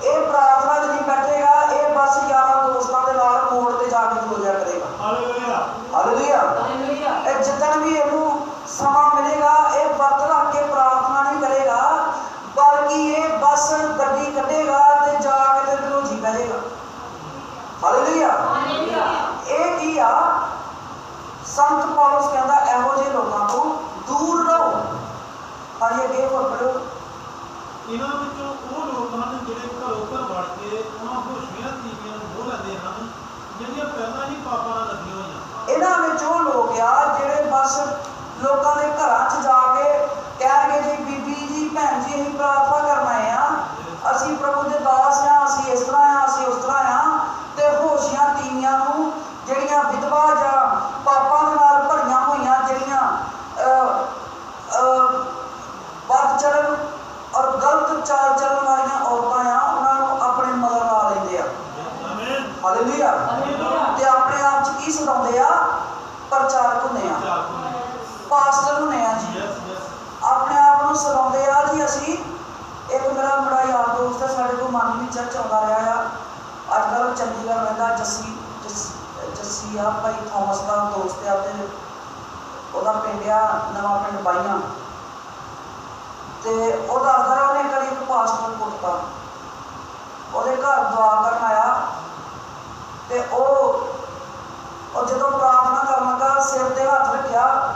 ਇਹ ਪ੍ਰਾਰਥਨਾ 'ਚ ਨਹੀਂ ਬੈਠੇਗਾ, ਇਹ ਬਸ ਯਾਰਾਂ ਦੋਸਤਾਂ ਦੇ ਨਾਲ ਮੋੜ ਤੇ ਜਾ ਕੇ ਖਲੋ ਜਾਇਆ ਕਰੇਗਾ। ਹਾਲੇਲੂਇਆ। ਇਹ ਜਿੱਦਣ ਵੀ ਇਹਨੂੰ ਸਮਾਂ ਮਿਲੇਗਾ ਇਹ ਵਰਤ ਰੱਖ ਕੇ ਪ੍ਰਾਰਥਨਾ ਨਹੀਂ ਕਰੇਗਾ, ਬਲਕਿ ਇਹ ਬਸ ਗੱਡੀ ਕੱਢੇਗਾ ਤੇ ਜਾ ਕੇ ਤੇ ਢਲੋਜੀ ਪੈ ਜਾਏਗਾ। ਹਾਲੇਲੂਇਆ। ਇਹ ਕੀ ਆ, ਸੰਤ ਪੌਲਸ ਕਹਿੰਦਾ ਇਹੋ ਜਿਹੇ ਲੋਕਾਂ ਤੋਂ ਦੂਰ ਰਹੋ। ਹਾਂਜੀ ਅੱਗੇ ਹੋਰ ਪੜ੍ਹੋ। ਇਹਨਾਂ ਵਿੱਚੋਂ ਉਹ ਲੋਕ ਹਨ ਜਿਹੜੇ ਘਰੋਂ ਘਰ ਵੜ ਕੇ ਉਹਨਾਂ ਹੋਸ਼ੀਆਂ ਤੀਵੀਆਂ ਨੂੰ ਮੋਹ ਲੈਂਦੇ ਹਨ ਜਿਹੜੀਆਂ ਪਹਿਲਾਂ ਹੀ ਪਾਪਾਂ ਨਾਲ ਲੱਗੀਆਂ ਹੋਈਆਂ। ਇਹਨਾਂ ਵਿੱਚ ਉਹ ਲੋਕ ਆ ਜਿਹੜੇ ਬਸ ਲੋਕਾਂ ਦੇ ਘਰਾਂ 'ਚ ਜਾ ਕੇ ਕਹਿਣਗੇ ਜੀ ਬੀਬੀ ਜੀ ਭੈਣ ਜੀ ਅਸੀਂ ਪ੍ਰਾਰਥਨਾ ਕਰਨ ਆਏ ਆ, ਅਸੀਂ ਪ੍ਰਭੂ ਦੇ ਦਾਸ ਆ, ਅਸੀਂ ਇਸ ਤਰ੍ਹਾਂ ਆ, ਅਸੀਂ ਉਸ ਤਰ੍ਹਾਂ ਆ, ਤੇ ਹੋਸ਼ੀਆਂ ਤੀਵੀਆਂ ਨੂੰ ਜਿਹੜੀਆਂ ਵਿਧਵਾ ਜਾਂ ਪਾਪਾਂ ਦੇ ਨਾਲ ਭਰੀਆਂ ਹੋਈਆਂ ਜਿਹੜੀਆਂ ਵੱਧ ਚੜ੍ਹਨ ਔਰ ਗਲਤ ਚਾਲ ਚੱਲਣ ਵਾਲੀਆਂ ਔਰਤਾਂ ਆ ਉਹਨਾਂ ਨੂੰ ਆਪਣੇ ਮਗਰ ਲਾ ਲੈਂਦੇ ਆ। ਹਾਲੇਲੂਇਆ। ਤੇ ਆਪਣੇ ਆਪ 'ਚ ਕੀ ਸੁਣਾਉਂਦੇ ਆ, ਪ੍ਰਚਾਰਕ ਹੁੰਦੇ ਆ, ਪਾਸਟਰ ਹੁੰਦੇ ਆ ਜੀ, ਆਪਣੇ ਆਪ ਨੂੰ ਸੁਣਾਉਂਦੇ ਆ ਜੀ ਅਸੀਂ। ਇੱਕ ਮੇਰਾ ਬੜਾ ਯਾਰ ਦੋਸਤ ਹੈ, ਸਾਡੇ ਕੋਲ ਮਨ ਵੀ ਚਰਚ ਆਉਂਦਾ ਰਿਹਾ ਆ, ਅੱਜ ਕੱਲ੍ਹ ਚੰਡੀਗੜ੍ਹ ਰਹਿੰਦਾ, ਜੱਸੀ ਆ, ਭਾਈ ਥੋਮਸ ਦਾ ਦੋਸਤ ਆ, ਤੇ ਉਹਦਾ ਪਿੰਡ ਆ ਨਵਾਂ ਪਿੰਡ ਬਾਈਆਂ। ਤੇ ਉਹ ਦੱਸਦਾ ਰਿਹਾ ਉਹਨੇ ਕਦੀ ਇੱਕ ਪਾਸਟਰ ਨੂੰ ਕੁੱਟਤਾ, ਉਹਦੇ ਘਰ ਦੁਆ ਕਰਨ ਆਇਆ ਤੇ ਉਹ ਜਦੋਂ ਪ੍ਰਾਰਥਨਾ ਕਰਨ ਲੱਗਾ ਸਿਰ ਤੇ ਹੱਥ ਰੱਖਿਆ,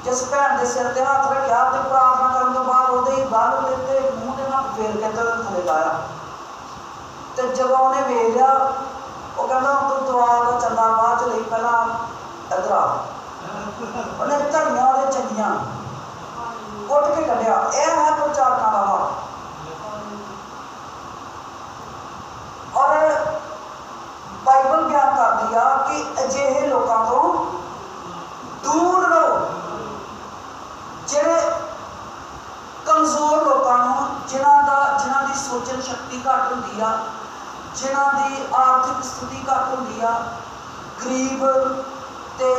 ਜਿਸ ਭੈਣ ਦੇ ਸਿਰ ਤੇ ਹੱਥ ਰੱਖਿਆ ਤੇ ਪ੍ਰਾਰਥਨਾ ਕਰਨ ਤੋਂ ਬਾਅਦ ਉਹਦੇ ਹੀ ਗਲ ਤੇ ਮੂੰਹ ਦੇ ਹੱਥ ਫੇਰ ਕੇ ਥੱਲੇ ਲਾਇਆ। ਤੇ ਜਦੋਂ ਉਹਨੇ ਵੇਖ ਲਿਆ ਉਹ ਕਹਿੰਦਾ ਹੁਣ ਤੂੰ ਦੁਆ ਦਾ ਚੰਦਾ ਬਾਅਦ 'ਚ ਲਈ, ਪਹਿਲਾਂ ਇੱਧਰ ਆ। ਉਹਨੇ ਧੜੀਆਂ ਉਹਦੇ ਚੰਗੀਆਂ ਕੁੱਟ ਕੇ ਕੱਢਿਆ। ਇਹ ਹੈ ਪ੍ਰਚਾਰਕਾਂ ਦਾ ਹਾਲ। ਔਰ ਬਾਈਬਲ ਬਿਆਨ ਕਰਦੀ ਆ ਕਿ ਅਜਿਹੇ ਲੋਕਾਂ ਤੋਂ ਦੂਰ ਰਹੋ, ਜਿਹੜੇ ਕਮਜ਼ੋਰ ਲੋਕਾਂ ਨੂੰ, ਜਿਨ੍ਹਾਂ ਦੀ ਸੋਚਣ ਸ਼ਕਤੀ ਘੱਟ ਹੁੰਦੀ ਆ, ਜਿਨ੍ਹਾਂ ਦੀ ਆਰਥਿਕ ਸਥਿਤੀ ਘੱਟ ਹੁੰਦੀ ਆ, ਗਰੀਬ, ਤੇ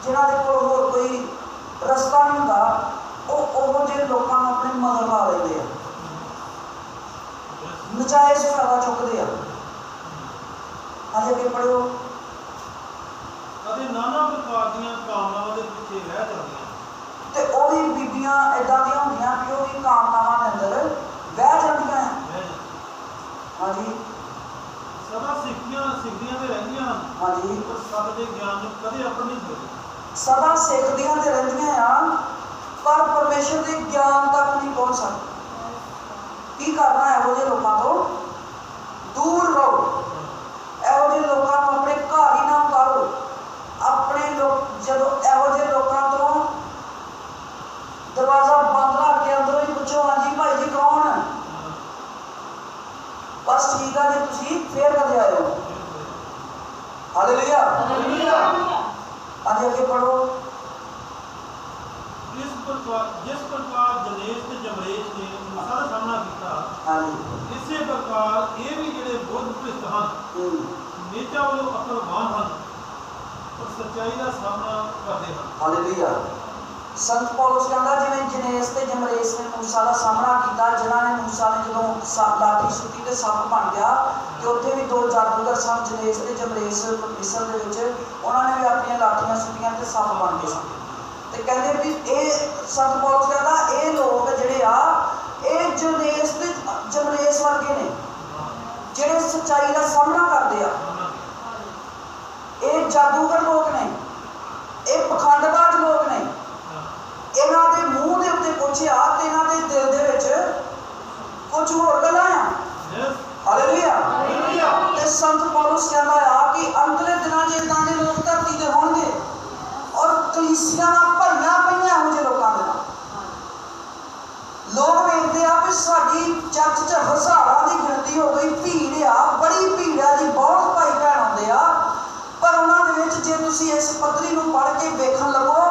ਜਿਨ੍ਹਾਂ ਦੇ ਕੋਲ ਹੋਰ ਕੋਈ ਰਸਤਾ ਨਹੀਂ ਹੁੰਦਾ, ਉਹ ਜਿਹੇ ਲੋਕਾਂ ਨੂੰ ਆਪਣੇ ਮਗਰ ਲਾ ਲੈਂਦੇ ਆ, ਨਜਾਇਜ਼ ਫਾਇਦਾ ਚੁੱਕਦੇ ਆ। ਹਾਂਜੀ ਅੱਗੇ ਪੜ੍ਹੋ। ਅਤੇ ਨਾਨਾ ਪ੍ਰਕਾਰ ਦੀਆਂ ਕਾਮਨਾਵਾਂ ਦੇ ਪਿੱਛੇ ਰਹਿ ਜਾਂਦੀਆਂ। ਤੇ ਉਹ ਵੀ ਬੀਬੀਆਂ ਏਦਾਂ ਦੀਆਂ ਹੁੰਦੀਆਂ ਕਿ ਉਹ ਵੀ ਕਾਮਨਾਵਾਂ ਦੇ ਅੰਦਰ ਬਹਿ ਜਾਂਦੀਆਂ ਆ। ਹਾਂਜੀ। ਸਦਾ ਸਿੱਖਦੀਆਂ ਤੇ ਰਹਿੰਦੀਆਂ ਹਨ। ਹਾਂਜੀ। ਪਰ ਸੱਚ ਦੇ ਗਿਆਨ ਨੂੰ ਕਦੇ ਅਪਣ ਨਹੀਂ ਸਕਦੇ। ਸਦਾ ਸਿੱਖਦੀਆਂ ਤੇ ਰਹਿੰਦੀਆਂ ਆ ਪਰ ਪਰਮੇਸ਼ਰ ਦੇ ਗਿਆਨ ਤੱਕ ਨਹੀਂ ਪਹੁੰਚ ਸਕਦੀਆਂ। ਕੀ ਕਰਨਾ, ਇਹੋ ਜਿਹੇ ਲੋਕਾਂ ਤੋਂ ਦੂਰ ਰਹੋ। ਇਹੋ ਜਿਹੇ ਲੋਕਾਂ ਨੂੰ ਆਪਣੇ ਘਰ ਹੀ ਨਾ ਉਤਾਰੋ। ਆਪਣੇ ਜਦੋਂ ਇਹੋ ਜਿਹੇ ਲੋਕਾਂ ਤੋਂ ਦਰਵਾਜ਼ਾ ਬੰਦ ਰੱਖ ਕੇ ਅੰਦਰੋਂ ਹੀ ਪੁੱਛੋ, ਹਾਂਜੀ ਭਾਈ ਜੀ ਕੌਣ? ਬਸ ਠੀਕ ਆ ਜੀ, ਤੁਸੀਂ ਫੇਰ ਕਦੇ ਆਇਓ। ਹਾਲੇਲੂਇਆ। ਹਾਂਜੀ ਅੱਗੇ ਪੜ੍ਹੋ। ਜਿਸ ਪ੍ਰਕਾਰ ਜਨੇਸ ਤੇ ਜਮਰੇਸ਼ ਨੇ ਮੂਸਾ ਦਾ ਸਾਹਮਣਾ ਕੀਤਾ, ਇਸੇ ਪ੍ਰਕਾਰ ਇਹ ਵੀ ਜਿਹੜੇ ਬੁੱਧ ਭ੍ਰਿਸ਼ਟ ਹਨ, ਨੇਚਾ ਵੱਲੋਂ ਅਕਲਵਾਨ ਹਨ, ਪਰ ਸੱਚਾਈ ਦਾ ਸਾਹਮਣਾ ਕਰਦੇ ਹਨ। ਹਾਲੇਲੂਇਆ। ਸੰਤ ਪੌਲਸ ਕਹਿੰਦਾ ਜਿਵੇਂ ਜਨੇਸ ਤੇ ਜਮਰੇਸ ਨੇ ਮੂਸਾ ਦਾ ਸਾਹਮਣਾ ਕੀਤਾ, ਜਿਨ੍ਹਾਂ ਨੇ ਮੂਸਾ ਨੇ ਜਦੋਂ ਲਾਠੀ ਸੁੱਟੀ ਤੇ ਸੱਪ ਬਣ ਗਿਆ, ਤੇ ਉੱਥੇ ਵੀ 2 ਜਾਦੂਗਰ ਸਨ, ਜਨੇਸ ਤੇ ਜਮਰੇਸ, ਮਿਸਰ ਦੇ ਵਿੱਚ। ਉਹਨਾਂ ਨੇ ਵੀ ਆਪਣੀਆਂ ਲਾਠੀਆਂ ਸੁੱਟੀਆਂ ਤੇ ਸੱਪ ਬਣ ਗਏ ਸਨ। ਤੇ ਕਹਿੰਦੇ ਵੀ ਇਹ ਸੰਤ ਪੌਲਸ ਕਹਿੰਦਾ ਇਹ ਲੋਕ ਜਿਹੜੇ ਆ ਇਹ ਜਨੇਸ ਤੇ ਜਮਰੇਸ ਵਰਗੇ ਨੇ, ਜਿਹੜੇ ਸੱਚਾਈ ਦਾ ਸਾਹਮਣਾ ਕਰਦੇ ਆ। ਇਹ ਜਾਦੂਗਰ ਲੋਕ ਨੇ, ਇਹ ਪਖੰਡਬਾਜ਼ ਲੋਕ ਨੇ। ਇਹਨਾਂ ਦੇ ਮੂੰਹ ਦੇ ਉੱਤੇ ਕੁਛ ਆ ਤੇ ਇਹਨਾਂ ਦੇ ਦਿਲ ਦੇ ਵਿੱਚ कुछ होर गल्लां आ। हालेलुया। ते संत पौलुस कहता है कि अंतले दिनां 'च इदां दे लोग धरती ते होणगे और कलीसियां भरियां पईयां इहो ਜਿਹੇ लोकां दे नाल। लोग वेखते आ भी साडी चर्च 'च हज़ारां की गिणती हो गई, भीड़ आ, बड़ी भीड़ आ जी, बहुत भाई भैन आउंदे आ, पर उन्हां दे विच जे तुसीं इस पत्री नूं पढ़ के वेखण लगो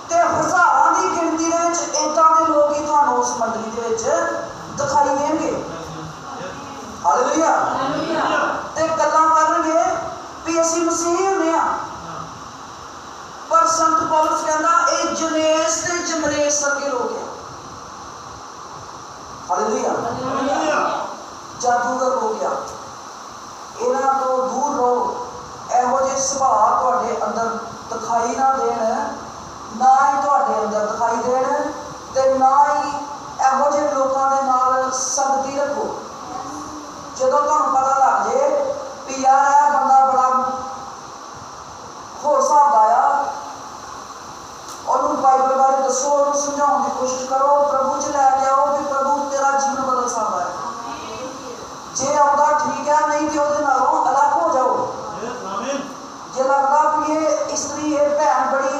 ते हज़ारां की गिणती दे विच इदां दे लोग ही तुहानूं उस मंडली दे विच दिखाई देणगे। हालेलुया। ते गल्लां करनगे भी असीं मसीही हुंदे आ, पर संत पौलुस कहंदा ਇਹ ਜਨੇਸ ਤੇ ਜਮਰੇਸ ਵਰਗੇ ਲੋਕ ਆ। हालेलुया। जादूगर हो गया, इन्हां तो दूर रहो। इहो ਜਿਹੇ ਸੁਭਾਅ ਤੁਹਾਡੇ ਅੰਦਰ ਦਿਖਾਈ ਨਾ ਦੇਣ, ਨਾ ਹੀ ਤੁਹਾਡੇ ਅੰਦਰ ਦਿਖਾਈ ਦੇਣ ਤੇ ਨਾ ਹੀ ਇਹੋ ਜਿਹੇ ਲੋਕਾਂ ਦੇ ਨਾਲ ਸੰਗਤੀ ਰੱਖੋ। ਜਦੋਂ ਤੁਹਾਨੂੰ ਪਤਾ ਲੱਗ ਜੇ ਵੀ ਯਾਰ ਇਹ ਬੰਦਾ ਬੜਾ ਹੋਰ ਹਿਸਾਬ ਦਾ ਆ, ਉਹਨੂੰ ਬਾਈਬਲ ਬਾਰੇ ਦੱਸੋ, ਉਹਨੂੰ ਸਮਝਾਉਣ ਦੀ ਕੋਸ਼ਿਸ਼ ਕਰੋ, ਪ੍ਰਭੂ 'ਚ ਲੈ ਕੇ ਆਓ ਵੀ ਪ੍ਰਭੂ तेरा जीवन बदल सकता है। जे आउंदा ठीक है, नहीं तो ਉਹਦੇ ਨਾਲੋਂ अलग हो जाओ। जे लगता भी ये इस्त्री ये भैन बड़ी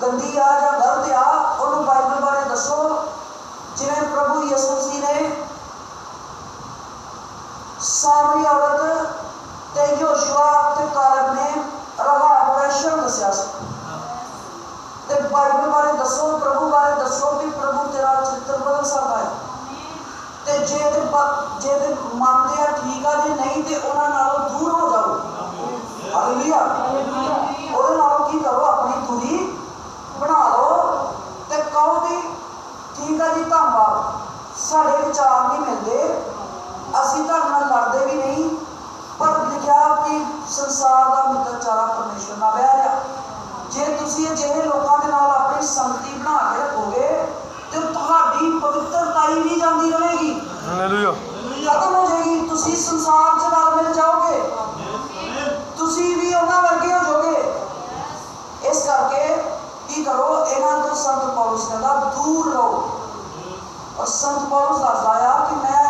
गंदी आ या गलत आ, ਉਹਨੂੰ बाइबल बारे दसो। जिवें प्रभु यीशु मसीह ने सामरी औरत ते योशुआ ते कालेब ने राहाब दा शर्म दस्सिया सी ते बाइबल बारे दसो, प्रभु बारे दसो कि प्रभु तेरा चरित्र बदल सकता है। ते जे ਮੰਨਦੇ ਆ ਠੀਕ ਆ, ਜੇ ਨਹੀਂ ਤੇ ਉਹਨਾਂ ਨਾਲੋਂ ਦੂਰ ਹੋ ਜਾਓ। ਹਾਲੇਲੂਇਆ। ਉਹਦੇ ਨਾਲੋਂ ਕੀ ਕਰੋ, ਆਪਣੀ ਦੂਰੀ ਬਣਾ ਲਓ ਤੇ ਕਹੋ ਵੀ ਠੀਕ ਆ ਜੀ, ਧੰਨਵਾਦ, ਸਾਡੇ ਵਿਚਾਰ ਨਹੀਂ ਮਿਲਦੇ, ਅਸੀਂ ਤੁਹਾਡੇ ਨਾਲ ਲੜਦੇ ਵੀ ਨਹੀਂ, ਪਰ ਲਿਖਿਆ ਕਿ ਸੰਸਾਰ ਦਾ ਮਿੱਤਰਚਾਰਾ ਪਰਮੇਸ਼ਰ ਨਾਲ ਵਹਿ ਰਿਹਾ। ਜੇ ਤੁਸੀਂ ਅਜਿਹੇ ਲੋਕਾਂ ਦੇ ਨਾਲ ਆਪਣੀ ਸੰਗਤੀ ਬਣਾ ਕੇ ਰੱਖੋਗੇ ਤੇ ਤੁਹਾਡੀ ਪਵਿੱਤਰਤਾਈ ਵੀ ਜਾਂਦੀ ਰਹੇਗੀ। ਹਾਲੇਲੂਇਆ। ਖਤਮ ਹੋ ਜਾਏਗੀ। ਤੁਸੀਂ ਸੰਸਾਰ 'ਚ ਨਾਲ ਮਿਲ ਜਾਓਗੇ, ਤੁਸੀਂ ਵੀ ਉਹਨਾਂ ਵਰਗੇ ਹੋ ਜਾਓਗੇ। ਇਸ ਕਰਕੇ ਕੀ ਕਰੋ, ਇਹਨਾਂ ਤੋਂ ਸੰਤ ਪੌਲੁਸ ਕਹਿੰਦਾ ਦੂਰ ਰਹੋ। ਔਰ ਸੰਤ ਪੌਲੁਸ ਦੱਸਦਾ ਆ ਕਿ ਮੈਂ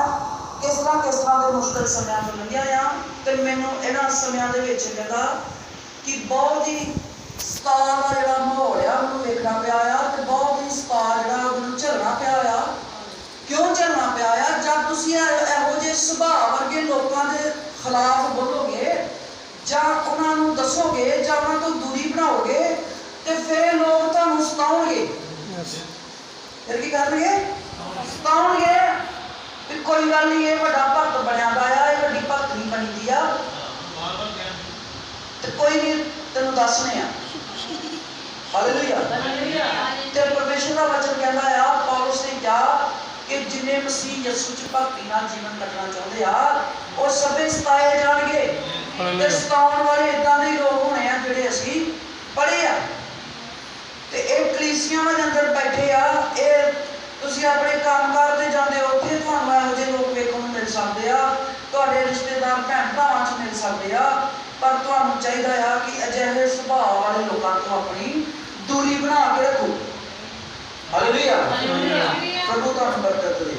ਕਿਸ ਤਰ੍ਹਾਂ ਦੇ ਮੁਸ਼ਕਿਲ ਸਮਿਆਂ ਤੋਂ ਲੰਘਿਆ ਆ ਤੇ ਮੈਨੂੰ ਇਹਨਾਂ ਸਮਿਆਂ ਦੇ ਵਿੱਚ ਕਹਿੰਦਾ ਕਿ ਬਹੁਤ ਹੀ ਸਤਾਅ ਦਾ ਜਿਹੜਾ ਮਾਹੌਲ ਆ ਉਹਨੂੰ ਵੇਖਣਾ ਪਿਆ ਆ ਤੇ ਬਹੁਤ ਹੀ ਸਤਾਅ ਜਿਹੜਾ ਉਹਨੂੰ ਝੱਲਣਾ ਪਿਆ ਆ। ਕਿਉਂ ਝੱਲਣਾ ਪਿਆ ਆ? ਜਦ ਤੁਸੀਂ ਇਹੋ ਜਿਹੇ ਸੁਭਾਅ ਵਰਗੇ ਲੋਕਾਂ ਦੇ ਖਿਲਾਫ ਬੋਲੋਗੇ ਜਾਂ ਉਹਨਾਂ ਨੂੰ ਦੱਸੋਗੇ ਜਾਂ ਉਹਨਾਂ ਤੋਂ ਦੂਰੀ ਬਣਾਓਗੇ ਤੇ ਫਿਰ ਲੋਕ ਤੁਹਾਨੂੰ ਸਤਾਉਣਗੇ। ਫਿਰ ਕੀ ਕਰਨਗੇ? ਸਤਾਉਣਗੇ ਵੀ ਕੋਈ ਗੱਲ ਨਹੀਂ, ਇਹ ਵੱਡਾ ਭਗਤ ਬਣਿਆ ਦਾ ਆ, ਇਹ ਵੱਡੀ ਭਗਤਣੀ ਬਣੀ ਦੀ ਆ ਤੇ ਕੋਈ ਨਹੀਂ, ਤੈਨੂੰ ਦੱਸਣੇ ਆ। ਹਾਲੇਲੂਇਆ। ਤੇ ਪਰਮੇਸ਼ਰ ਦਾ ਵਚਨ ਕਹਿੰਦਾ ਆ, ਪੌਲੁਸ ਨੇ ਕਿਹਾ ਕਿ ਜਿੰਨੇ ਮਸੀਹ ਯਿਸੂ 'ਚ ਭਗਤੀ ਨਾਲ ਜੀਵਨ ਕੱਟਣਾ ਚਾਹੁੰਦੇ ਆ ਉਹ ਸਭੇ ਸਤਾਏ ਜਾਣਗੇ। ਤੇ ਸਤਾਉਣ ਵਾਲੇ ਇਦਾਂ ਦੇ ਲੋਕ ਹੋਣੇ ਆ ਜਿਹੜੇ ਅਸੀਂ ਪੜ੍ਹੇ ਆ ਤੇ ਇਹ ਕਲੀਸਿਆਂ ਦੇ ਅੰਦਰ ਬੈਠੇ ਆ। ਇਹ ਤੁਸੀਂ ਆਪਣੇ ਕੰਮਕਾਰ ਤੇ ਜਾਂਦੇ ਹੋ, ਉੱਥੇ ਤੁਹਾਨੂੰ ਇਹੋ ਜਿਹੇ ਲੋਕ ਵੇਖਣ ਨੂੰ ਮਿਲ ਸਕਦੇ ਆ, ਤੁਹਾਡੇ ਰਿਸ਼ਤੇਦਾਰ ਭੈਣ ਭਰਾਵਾਂ 'ਚ ਮਿਲ ਸਕਦੇ ਆ, ਪਰ ਤੁਹਾਨੂੰ ਚਾਹੀਦਾ ਆ ਕਿ ਅਜਿਹੇ ਸੁਭਾਅ ਵਾਲੇ ਲੋਕਾਂ ਤੋਂ ਆਪਣੀ ਦੂਰੀ ਬਣਾ ਕੇ ਰੱਖੋ। ਹਾਲੇਲੂਇਆ। ਪ੍ਰਭੂ ਤੁਹਾਨੂੰ ਬਰਕਤ ਦੇ।